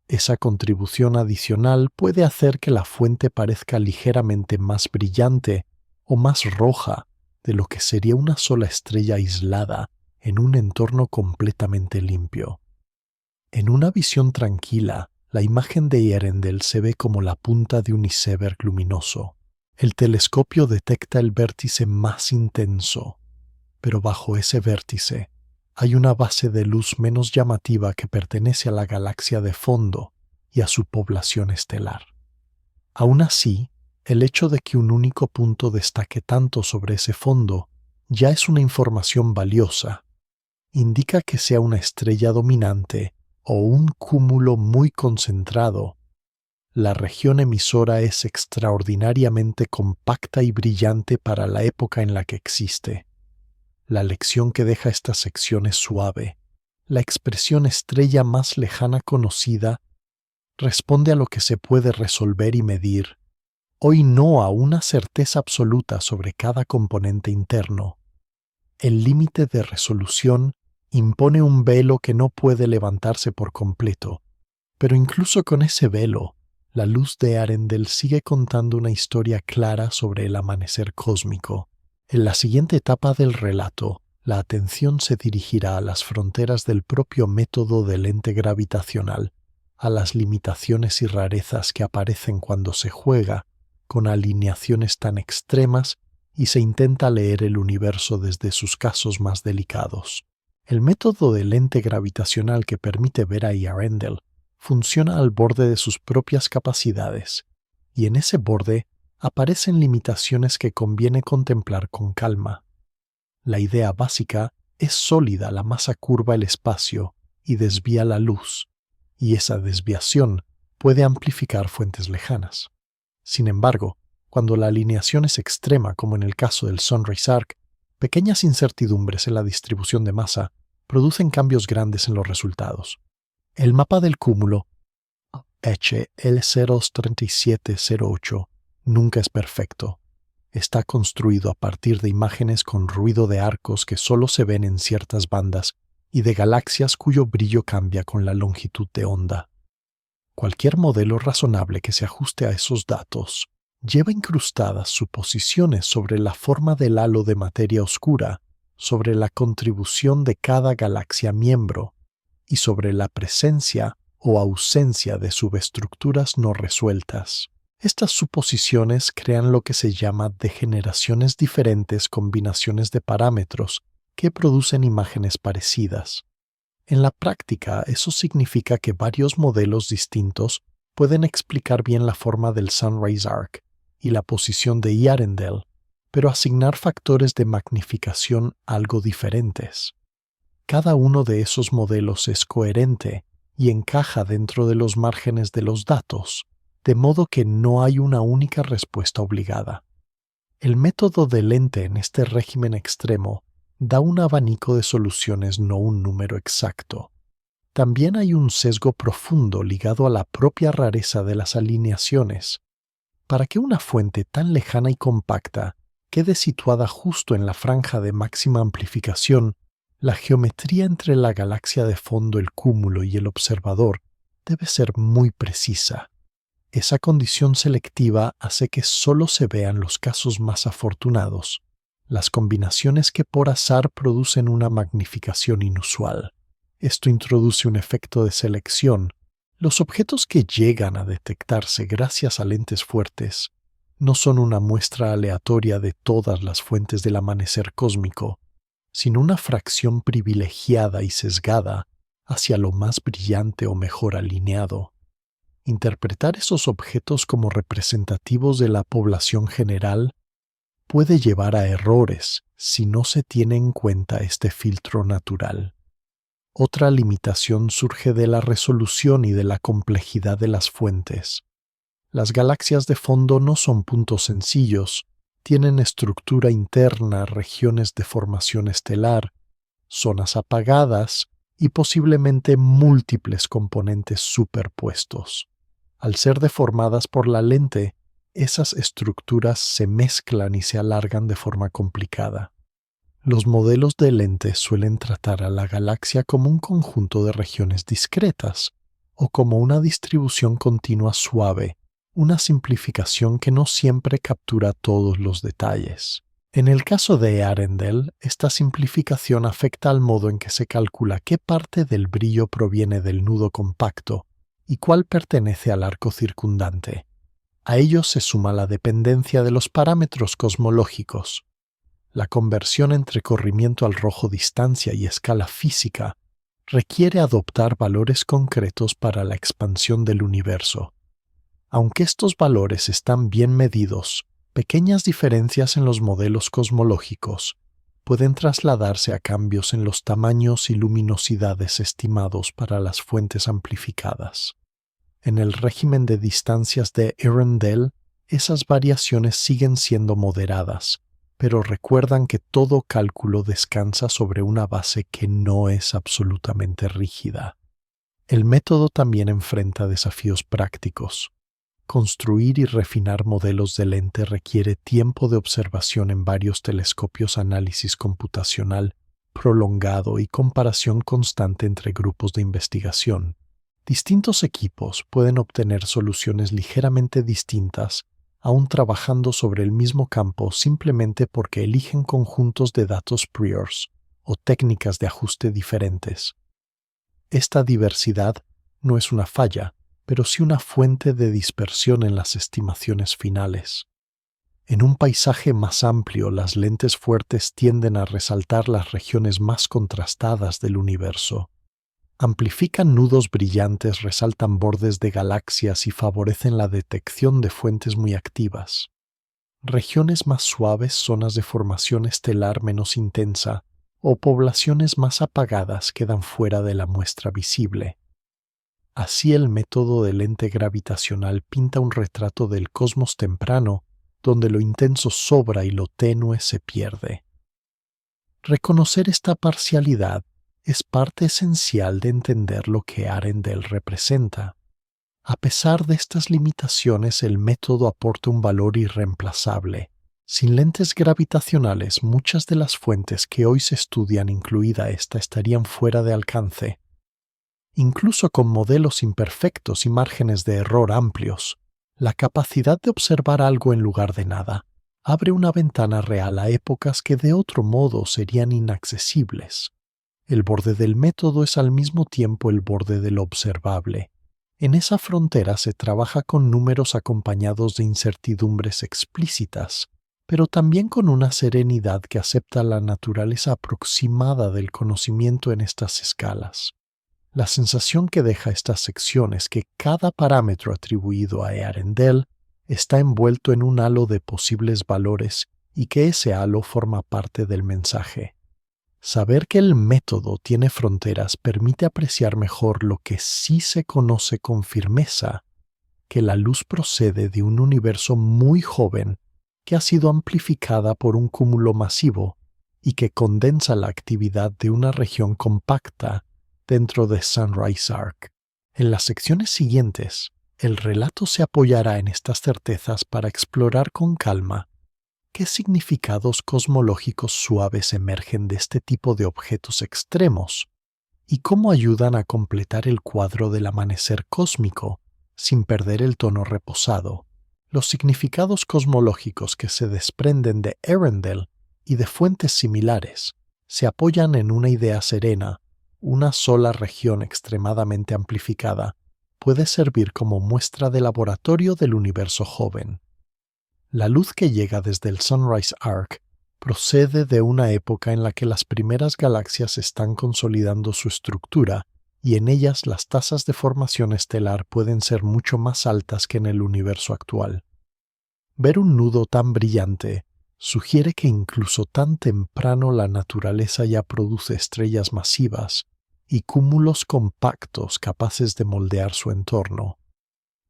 Esa contribución adicional puede hacer que la fuente parezca ligeramente más brillante o más roja de lo que sería una sola estrella aislada en un entorno completamente limpio. En una visión tranquila, la imagen de Earendel se ve como la punta de un iceberg luminoso. El telescopio detecta el vértice más intenso, pero bajo ese vértice hay una base de luz menos llamativa que pertenece a la galaxia de fondo y a su población estelar. Aún así, el hecho de que un único punto destaque tanto sobre ese fondo ya es una información valiosa. Indica que sea una estrella dominante o un cúmulo muy concentrado. La región emisora es extraordinariamente compacta y brillante para la época en la que existe. La lección que deja esta sección es suave. La expresión estrella más lejana conocida responde a lo que se puede resolver y medir, hoy no a una certeza absoluta sobre cada componente interno. El límite de resolución impone un velo que no puede levantarse por completo, pero incluso con ese velo, la luz de Earendel sigue contando una historia clara sobre el amanecer cósmico. En la siguiente etapa del relato, la atención se dirigirá a las fronteras del propio método del lente gravitacional, a las limitaciones y rarezas que aparecen cuando se juega con alineaciones tan extremas y se intenta leer el universo desde sus casos más delicados. El método del lente gravitacional que permite ver a Earendel funciona al borde de sus propias capacidades, y en ese borde aparecen limitaciones que conviene contemplar con calma. La idea básica es sólida, la masa curva el espacio y desvía la luz, y esa desviación puede amplificar fuentes lejanas. Sin embargo, cuando la alineación es extrema, como en el caso del Sunrise Arc, pequeñas incertidumbres en la distribución de masa producen cambios grandes en los resultados. El mapa del cúmulo HL03708 nunca es perfecto. Está construido a partir de imágenes con ruido de arcos que solo se ven en ciertas bandas y de galaxias cuyo brillo cambia con la longitud de onda. Cualquier modelo razonable que se ajuste a esos datos lleva incrustadas suposiciones sobre la forma del halo de materia oscura, sobre la contribución de cada galaxia miembro y sobre la presencia o ausencia de subestructuras no resueltas. Estas suposiciones crean lo que se llama de generaciones diferentes combinaciones de parámetros que producen imágenes parecidas. En la práctica, eso significa que varios modelos distintos pueden explicar bien la forma del Sunrise Arc y la posición de Earendel, pero asignar factores de magnificación algo diferentes. Cada uno de esos modelos es coherente y encaja dentro de los márgenes de los datos, de modo que no hay una única respuesta obligada. El método de lente en este régimen extremo da un abanico de soluciones, no un número exacto. También hay un sesgo profundo ligado a la propia rareza de las alineaciones. Para que una fuente tan lejana y compacta quede situada justo en la franja de máxima amplificación, la geometría entre la galaxia de fondo, el cúmulo y el observador debe ser muy precisa. Esa condición selectiva hace que solo se vean los casos más afortunados, las combinaciones que por azar producen una magnificación inusual. Esto introduce un efecto de selección. Los objetos que llegan a detectarse gracias a lentes fuertes no son una muestra aleatoria de todas las fuentes del amanecer cósmico, sino una fracción privilegiada y sesgada hacia lo más brillante o mejor alineado. Interpretar esos objetos como representativos de la población general puede llevar a errores si no se tiene en cuenta este filtro natural. Otra limitación surge de la resolución y de la complejidad de las fuentes. Las galaxias de fondo no son puntos sencillos, tienen estructura interna, regiones de formación estelar, zonas apagadas y posiblemente múltiples componentes superpuestos. Al ser deformadas por la lente, esas estructuras se mezclan y se alargan de forma complicada. Los modelos de lente suelen tratar a la galaxia como un conjunto de regiones discretas o como una distribución continua suave, una simplificación que no siempre captura todos los detalles. En el caso de Earendel, esta simplificación afecta al modo en que se calcula qué parte del brillo proviene del nudo compacto y cuál pertenece al arco circundante. A ello se suma la dependencia de los parámetros cosmológicos. La conversión entre corrimiento al rojo, distancia y escala física requiere adoptar valores concretos para la expansión del universo. Aunque estos valores están bien medidos, pequeñas diferencias en los modelos cosmológicos pueden trasladarse a cambios en los tamaños y luminosidades estimados para las fuentes amplificadas. En el régimen de distancias de Earendel, esas variaciones siguen siendo moderadas, pero recuerdan que todo cálculo descansa sobre una base que no es absolutamente rígida. El método también enfrenta desafíos prácticos. Construir y refinar modelos de lente requiere tiempo de observación en varios telescopios, análisis computacional prolongado y comparación constante entre grupos de investigación. Distintos equipos pueden obtener soluciones ligeramente distintas, aún trabajando sobre el mismo campo simplemente porque eligen conjuntos de datos priors o técnicas de ajuste diferentes. Esta diversidad no es una falla, pero sí una fuente de dispersión en las estimaciones finales. En un paisaje más amplio, las lentes fuertes tienden a resaltar las regiones más contrastadas del universo. Amplifican nudos brillantes, resaltan bordes de galaxias y favorecen la detección de fuentes muy activas. Regiones más suaves, zonas de formación estelar menos intensa, o poblaciones más apagadas quedan fuera de la muestra visible. Así el método de lente gravitacional pinta un retrato del cosmos temprano, donde lo intenso sobra y lo tenue se pierde. Reconocer esta parcialidad es parte esencial de entender lo que Earendel representa. A pesar de estas limitaciones, el método aporta un valor irreemplazable. Sin lentes gravitacionales, muchas de las fuentes que hoy se estudian, incluida esta, estarían fuera de alcance. Incluso con modelos imperfectos y márgenes de error amplios, la capacidad de observar algo en lugar de nada abre una ventana real a épocas que de otro modo serían inaccesibles. El borde del método es al mismo tiempo el borde de lo observable. En esa frontera se trabaja con números acompañados de incertidumbres explícitas, pero también con una serenidad que acepta la naturaleza aproximada del conocimiento en estas escalas. La sensación que deja esta sección es que cada parámetro atribuido a Earendel está envuelto en un halo de posibles valores y que ese halo forma parte del mensaje. Saber que el método tiene fronteras permite apreciar mejor lo que sí se conoce con firmeza, que la luz procede de un universo muy joven que ha sido amplificada por un cúmulo masivo y que condensa la actividad de una región compacta dentro de Sunrise Arc. En las secciones siguientes, el relato se apoyará en estas certezas para explorar con calma qué significados cosmológicos suaves emergen de este tipo de objetos extremos y cómo ayudan a completar el cuadro del amanecer cósmico sin perder el tono reposado. Los significados cosmológicos que se desprenden de Earendel y de fuentes similares se apoyan en una idea serena. Una sola región extremadamente amplificada puede servir como muestra de laboratorio del universo joven. La luz que llega desde el Sunrise Arc procede de una época en la que las primeras galaxias están consolidando su estructura y en ellas las tasas de formación estelar pueden ser mucho más altas que en el universo actual. Ver un nudo tan brillante sugiere que incluso tan temprano la naturaleza ya produce estrellas masivas y cúmulos compactos capaces de moldear su entorno.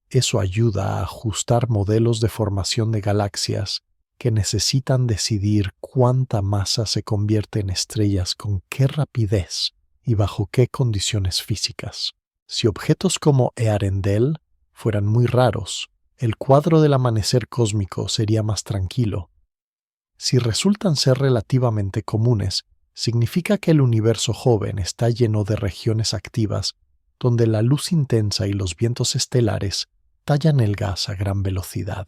Eso ayuda a ajustar modelos de formación de galaxias que necesitan decidir cuánta masa se convierte en estrellas con qué rapidez y bajo qué condiciones físicas. Si objetos como Earendel fueran muy raros, el cuadro del amanecer cósmico sería más tranquilo. Si resultan ser relativamente comunes, significa que el universo joven está lleno de regiones activas donde la luz intensa y los vientos estelares tallan el gas a gran velocidad.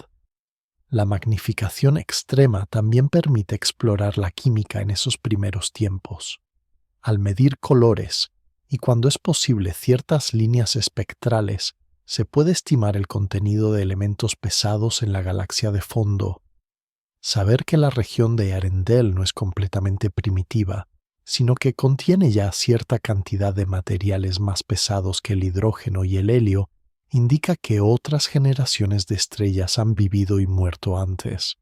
La magnificación extrema también permite explorar la química en esos primeros tiempos. Al medir colores, y cuando es posible ciertas líneas espectrales, se puede estimar el contenido de elementos pesados en la galaxia de fondo. Saber que la región de Earendel no es completamente primitiva, sino que contiene ya cierta cantidad de materiales más pesados que el hidrógeno y el helio, indica que otras generaciones de estrellas han vivido y muerto antes.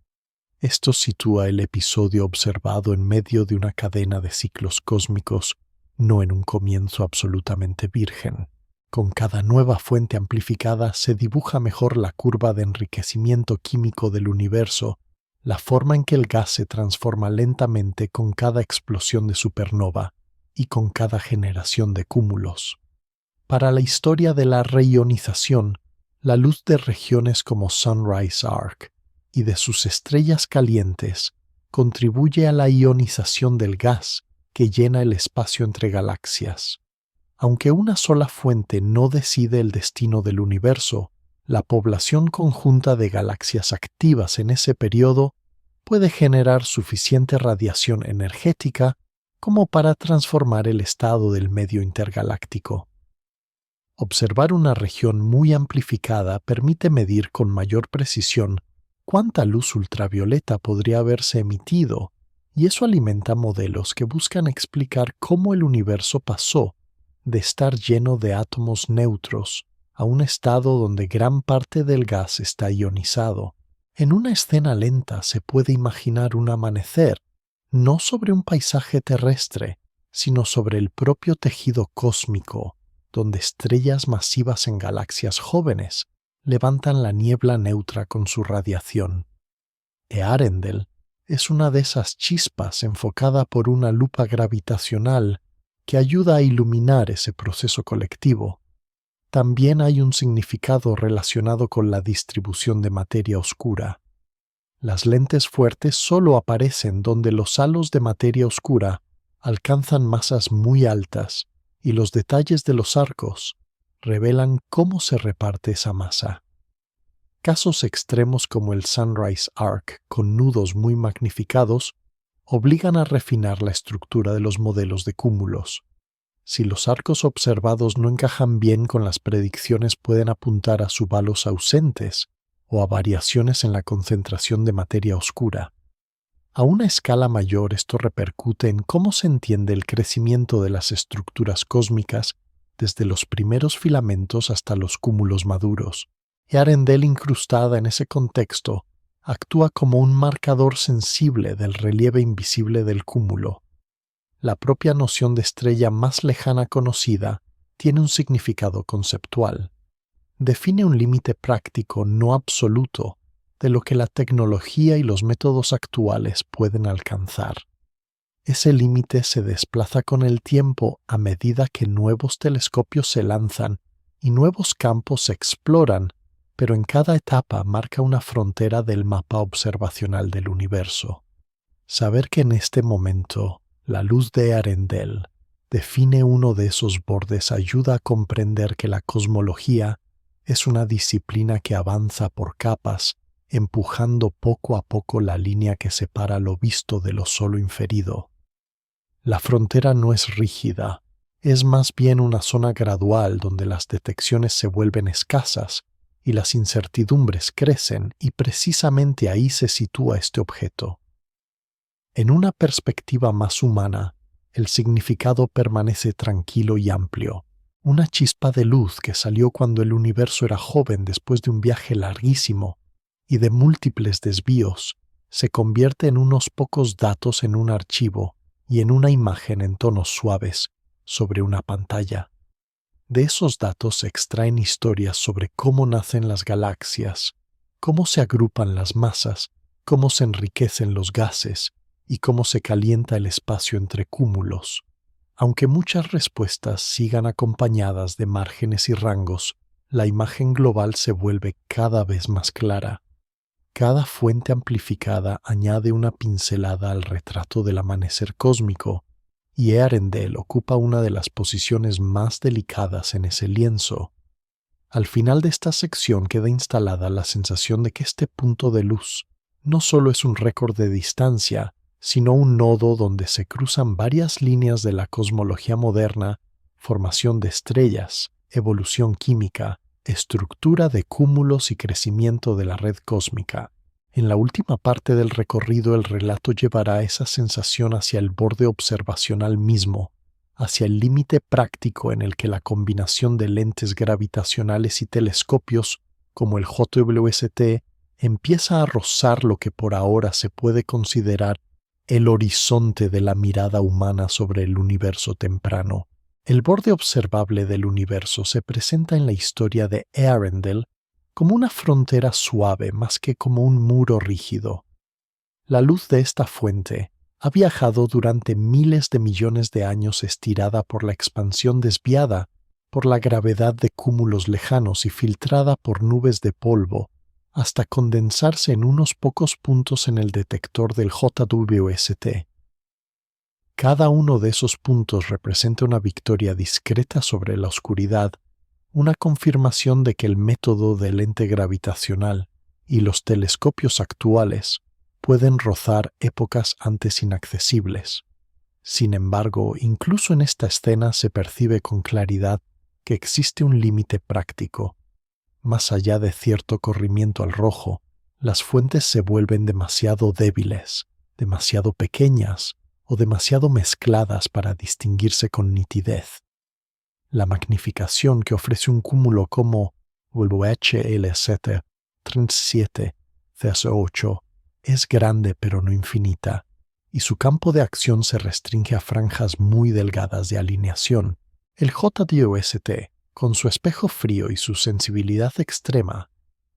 Esto sitúa el episodio observado en medio de una cadena de ciclos cósmicos, no en un comienzo absolutamente virgen. Con cada nueva fuente amplificada se dibuja mejor la curva de enriquecimiento químico del universo, la forma en que el gas se transforma lentamente con cada explosión de supernova y con cada generación de cúmulos. Para la historia de la reionización, la luz de regiones como Sunrise Arc y de sus estrellas calientes contribuye a la ionización del gas que llena el espacio entre galaxias. Aunque una sola fuente no decide el destino del universo, la población conjunta de galaxias activas en ese periodo puede generar suficiente radiación energética como para transformar el estado del medio intergaláctico. Observar una región muy amplificada permite medir con mayor precisión cuánta luz ultravioleta podría haberse emitido, y eso alimenta modelos que buscan explicar cómo el universo pasó de estar lleno de átomos neutros a un estado donde gran parte del gas está ionizado. En una escena lenta se puede imaginar un amanecer, no sobre un paisaje terrestre, sino sobre el propio tejido cósmico, donde estrellas masivas en galaxias jóvenes levantan la niebla neutra con su radiación. Earendel es una de esas chispas enfocada por una lupa gravitacional que ayuda a iluminar ese proceso colectivo. También hay un significado relacionado con la distribución de materia oscura. Las lentes fuertes solo aparecen donde los halos de materia oscura alcanzan masas muy altas, y los detalles de los arcos revelan cómo se reparte esa masa. Casos extremos como el Sunrise Arc con nudos muy magnificados obligan a refinar la estructura de los modelos de cúmulos. Si los arcos observados no encajan bien con las predicciones, pueden apuntar a subhalos ausentes o a variaciones en la concentración de materia oscura. A una escala mayor, esto repercute en cómo se entiende el crecimiento de las estructuras cósmicas desde los primeros filamentos hasta los cúmulos maduros. Earendel, incrustada en ese contexto, actúa como un marcador sensible del relieve invisible del cúmulo. La propia noción de estrella más lejana conocida tiene un significado conceptual. Define un límite práctico no absoluto de lo que la tecnología y los métodos actuales pueden alcanzar. Ese límite se desplaza con el tiempo a medida que nuevos telescopios se lanzan y nuevos campos se exploran, pero en cada etapa marca una frontera del mapa observacional del universo. Saber que en este momento la luz de Earendel define uno de esos bordes ayuda a comprender que la cosmología es una disciplina que avanza por capas, empujando poco a poco la línea que separa lo visto de lo solo inferido. La frontera no es rígida, es más bien una zona gradual donde las detecciones se vuelven escasas y las incertidumbres crecen, y precisamente ahí se sitúa este objeto. En una perspectiva más humana, el significado permanece tranquilo y amplio. Una chispa de luz que salió cuando el universo era joven después de un viaje larguísimo y de múltiples desvíos, se convierte en unos pocos datos en un archivo y en una imagen en tonos suaves, sobre una pantalla. De esos datos se extraen historias sobre cómo nacen las galaxias, cómo se agrupan las masas, cómo se enriquecen los gases y cómo se calienta el espacio entre cúmulos. Aunque muchas respuestas sigan acompañadas de márgenes y rangos, la imagen global se vuelve cada vez más clara. Cada fuente amplificada añade una pincelada al retrato del amanecer cósmico, y Earendel ocupa una de las posiciones más delicadas en ese lienzo. Al final de esta sección queda instalada la sensación de que este punto de luz no solo es un récord de distancia, sino un nodo donde se cruzan varias líneas de la cosmología moderna, formación de estrellas, evolución química, estructura de cúmulos y crecimiento de la red cósmica. En la última parte del recorrido el relato llevará esa sensación hacia el borde observacional mismo, hacia el límite práctico en el que la combinación de lentes gravitacionales y telescopios, como el JWST, empieza a rozar lo que por ahora se puede considerar el horizonte de la mirada humana sobre el universo temprano. El borde observable del universo se presenta en la historia de Earendel como una frontera suave más que como un muro rígido. La luz de esta fuente ha viajado durante miles de millones de años estirada por la expansión desviada, por la gravedad de cúmulos lejanos y filtrada por nubes de polvo, hasta condensarse en unos pocos puntos en el detector del JWST. Cada uno de esos puntos representa una victoria discreta sobre la oscuridad, una confirmación de que el método de lente gravitacional y los telescopios actuales pueden rozar épocas antes inaccesibles. Sin embargo, incluso en esta escena se percibe con claridad que existe un límite práctico. Más allá de cierto corrimiento al rojo, las fuentes se vuelven demasiado débiles, demasiado pequeñas o demasiado mezcladas para distinguirse con nitidez. La magnificación que ofrece un cúmulo como el HLZ 37 CS8 es grande pero no infinita, y su campo de acción se restringe a franjas muy delgadas de alineación. El JWST, con su espejo frío y su sensibilidad extrema,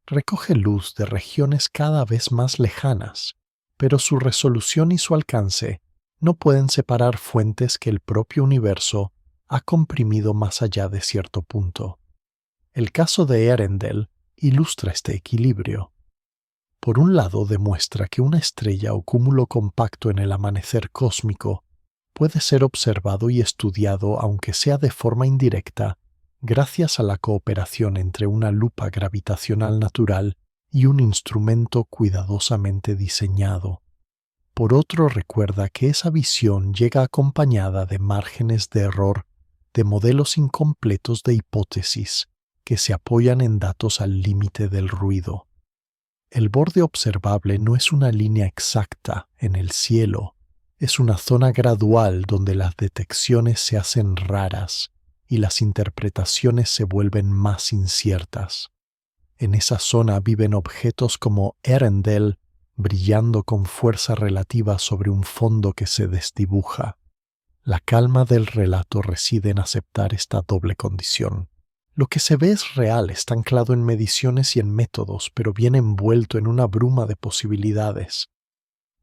recoge luz de regiones cada vez más lejanas, pero su resolución y su alcance no pueden separar fuentes que el propio universo ha comprimido más allá de cierto punto. El caso de Earendel ilustra este equilibrio. Por un lado, demuestra que una estrella o cúmulo compacto en el amanecer cósmico puede ser observado y estudiado, aunque sea de forma indirecta, gracias a la cooperación entre una lupa gravitacional natural y un instrumento cuidadosamente diseñado. Por otro, recuerda que esa visión llega acompañada de márgenes de error, de modelos incompletos de hipótesis que se apoyan en datos al límite del ruido. El borde observable no es una línea exacta en el cielo, es una zona gradual donde las detecciones se hacen raras y las interpretaciones se vuelven más inciertas. En esa zona viven objetos como Earendel brillando con fuerza relativa sobre un fondo que se desdibuja. La calma del relato reside en aceptar esta doble condición. Lo que se ve es real, está anclado en mediciones y en métodos, pero viene envuelto en una bruma de posibilidades.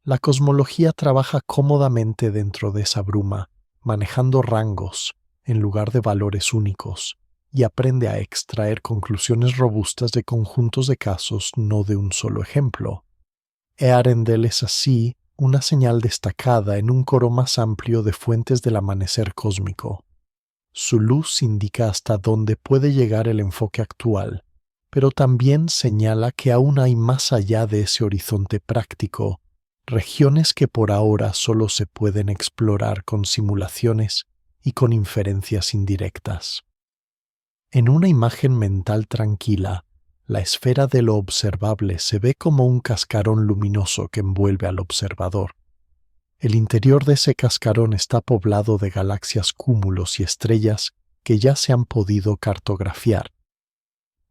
La cosmología trabaja cómodamente dentro de esa bruma, manejando rangos en lugar de valores únicos, y aprende a extraer conclusiones robustas de conjuntos de casos, no de un solo ejemplo. Earendel es así una señal destacada en un coro más amplio de fuentes del amanecer cósmico. Su luz indica hasta dónde puede llegar el enfoque actual, pero también señala que aún hay más allá de ese horizonte práctico, regiones que por ahora solo se pueden explorar con simulaciones y con inferencias indirectas. En una imagen mental tranquila, la esfera de lo observable se ve como un cascarón luminoso que envuelve al observador. El interior de ese cascarón está poblado de galaxias, cúmulos y estrellas que ya se han podido cartografiar.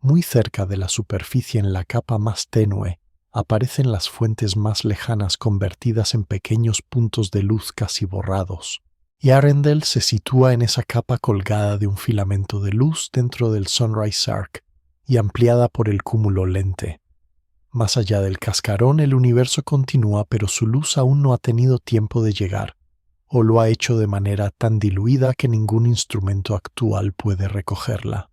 Muy cerca de la superficie, en la capa más tenue, aparecen las fuentes más lejanas convertidas en pequeños puntos de luz casi borrados. y Arendelle se sitúa en esa capa colgada de un filamento de luz dentro del Sunrise Arc y ampliada por el cúmulo Lente. Más allá del cascarón, el universo continúa, pero su luz aún no ha tenido tiempo de llegar, o lo ha hecho de manera tan diluida que ningún instrumento actual puede recogerla.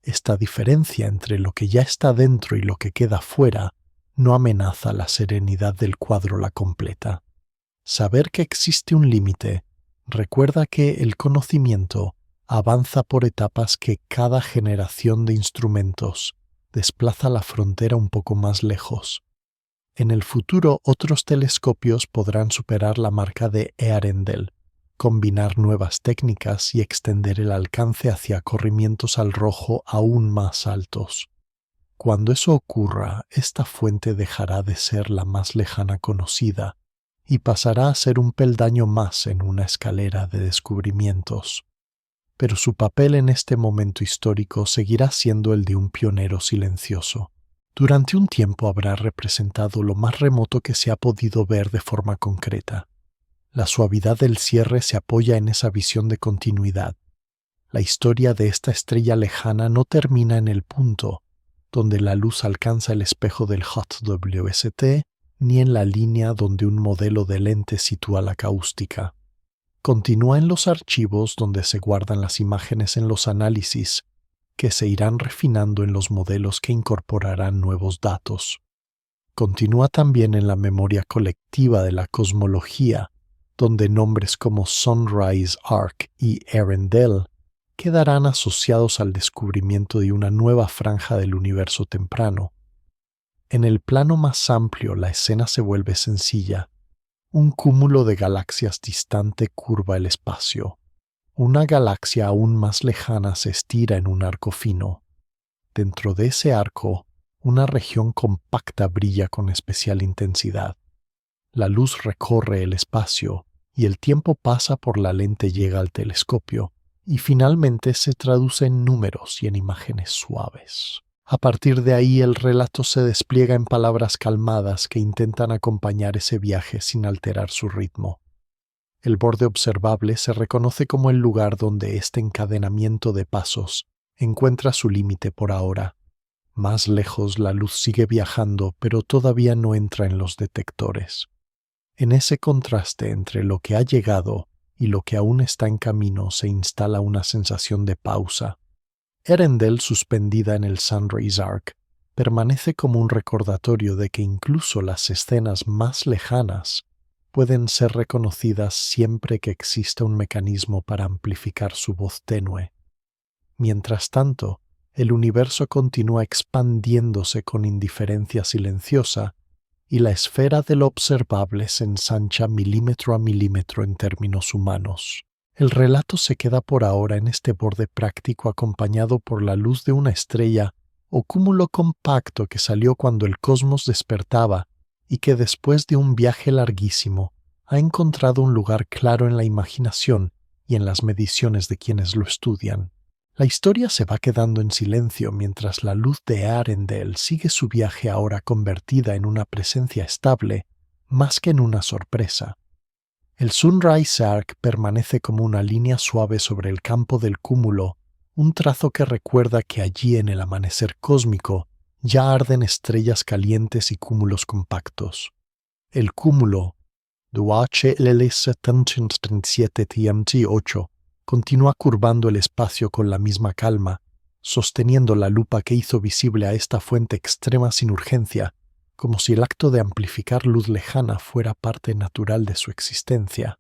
Esta diferencia entre lo que ya está dentro y lo que queda fuera no amenaza la serenidad del cuadro la completa. Saber que existe un límite recuerda que el conocimiento avanza por etapas, que cada generación de instrumentos desplaza la frontera un poco más lejos. En el futuro, otros telescopios podrán superar la marca de Earendel, combinar nuevas técnicas y extender el alcance hacia corrimientos al rojo aún más altos. Cuando eso ocurra, esta fuente dejará de ser la más lejana conocida y pasará a ser un peldaño más en una escalera de descubrimientos. Pero su papel en este momento histórico seguirá siendo el de un pionero silencioso. Durante un tiempo habrá representado lo más remoto que se ha podido ver de forma concreta. La suavidad del cierre se apoya en esa visión de continuidad. La historia de esta estrella lejana no termina en el punto donde la luz alcanza el espejo del JWST, ni en la línea donde un modelo de lente sitúa la cáustica. Continúa en los archivos donde se guardan las imágenes en los análisis, que se irán refinando en los modelos que incorporarán nuevos datos. Continúa también en la memoria colectiva de la cosmología, donde nombres como Sunrise Arc y Earendel quedarán asociados al descubrimiento de una nueva franja del universo temprano. En el plano más amplio, la escena se vuelve sencilla. Un cúmulo de galaxias distante curva el espacio. Una galaxia aún más lejana se estira en un arco fino. Dentro de ese arco, una región compacta brilla con especial intensidad. La luz recorre el espacio y el tiempo pasa por la lente, llega al telescopio y finalmente se traduce en números y en imágenes suaves. A partir de ahí, el relato se despliega en palabras calmadas que intentan acompañar ese viaje sin alterar su ritmo. El borde observable se reconoce como el lugar donde este encadenamiento de pasos encuentra su límite por ahora. Más lejos, la luz sigue viajando, pero todavía no entra en los detectores. En ese contraste entre lo que ha llegado y lo que aún está en camino se instala una sensación de pausa. Earendel, suspendida en el Sunrise Arc, permanece como un recordatorio de que incluso las escenas más lejanas pueden ser reconocidas siempre que exista un mecanismo para amplificar su voz tenue. Mientras tanto, el universo continúa expandiéndose con indiferencia silenciosa y la esfera de lo observable se ensancha milímetro a milímetro en términos humanos. El relato se queda por ahora en este borde práctico, acompañado por la luz de una estrella o cúmulo compacto que salió cuando el cosmos despertaba y que después de un viaje larguísimo ha encontrado un lugar claro en la imaginación y en las mediciones de quienes lo estudian. La historia se va quedando en silencio mientras la luz de Earendel sigue su viaje, ahora convertida en una presencia estable más que en una sorpresa. El Sunrise Arc permanece como una línea suave sobre el campo del cúmulo, un trazo que recuerda que allí en el amanecer cósmico ya arden estrellas calientes y cúmulos compactos. El cúmulo, DHLS 737 TMT-8, continúa curvando el espacio con la misma calma, sosteniendo la lupa que hizo visible a esta fuente extrema sin urgencia, como si el acto de amplificar luz lejana fuera parte natural de su existencia.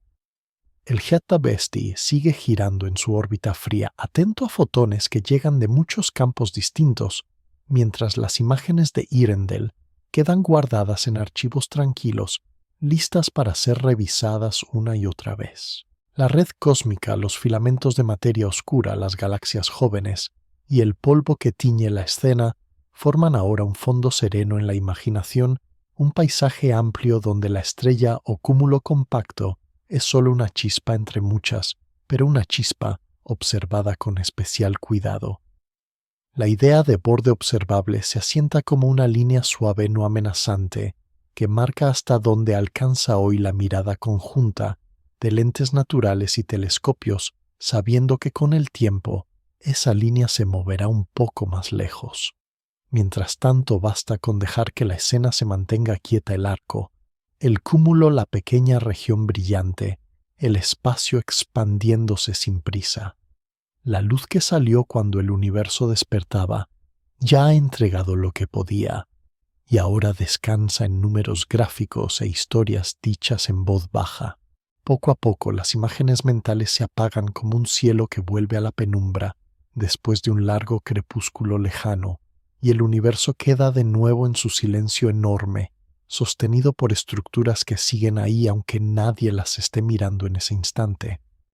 El Hetabesti sigue girando en su órbita fría, atento a fotones que llegan de muchos campos distintos, mientras las imágenes de Earendel quedan guardadas en archivos tranquilos, listas para ser revisadas una y otra vez. La red cósmica, los filamentos de materia oscura, las galaxias jóvenes y el polvo que tiñe la escena forman ahora un fondo sereno en la imaginación, un paisaje amplio donde la estrella o cúmulo compacto es solo una chispa entre muchas, pero una chispa observada con especial cuidado. La idea de borde observable se asienta como una línea suave no amenazante que marca hasta dónde alcanza hoy la mirada conjunta de lentes naturales y telescopios, sabiendo que con el tiempo esa línea se moverá un poco más lejos. Mientras tanto, basta con dejar que la escena se mantenga quieta el arco, el cúmulo, la pequeña región brillante, el espacio expandiéndose sin prisa. La luz que salió cuando el universo despertaba ya ha entregado lo que podía, y ahora descansa en números gráficos e historias dichas en voz baja. Poco a poco las imágenes mentales se apagan como un cielo que vuelve a la penumbra después de un largo crepúsculo lejano, y el universo queda de nuevo en su silencio enorme, sostenido por estructuras que siguen ahí aunque nadie las esté mirando en ese instante.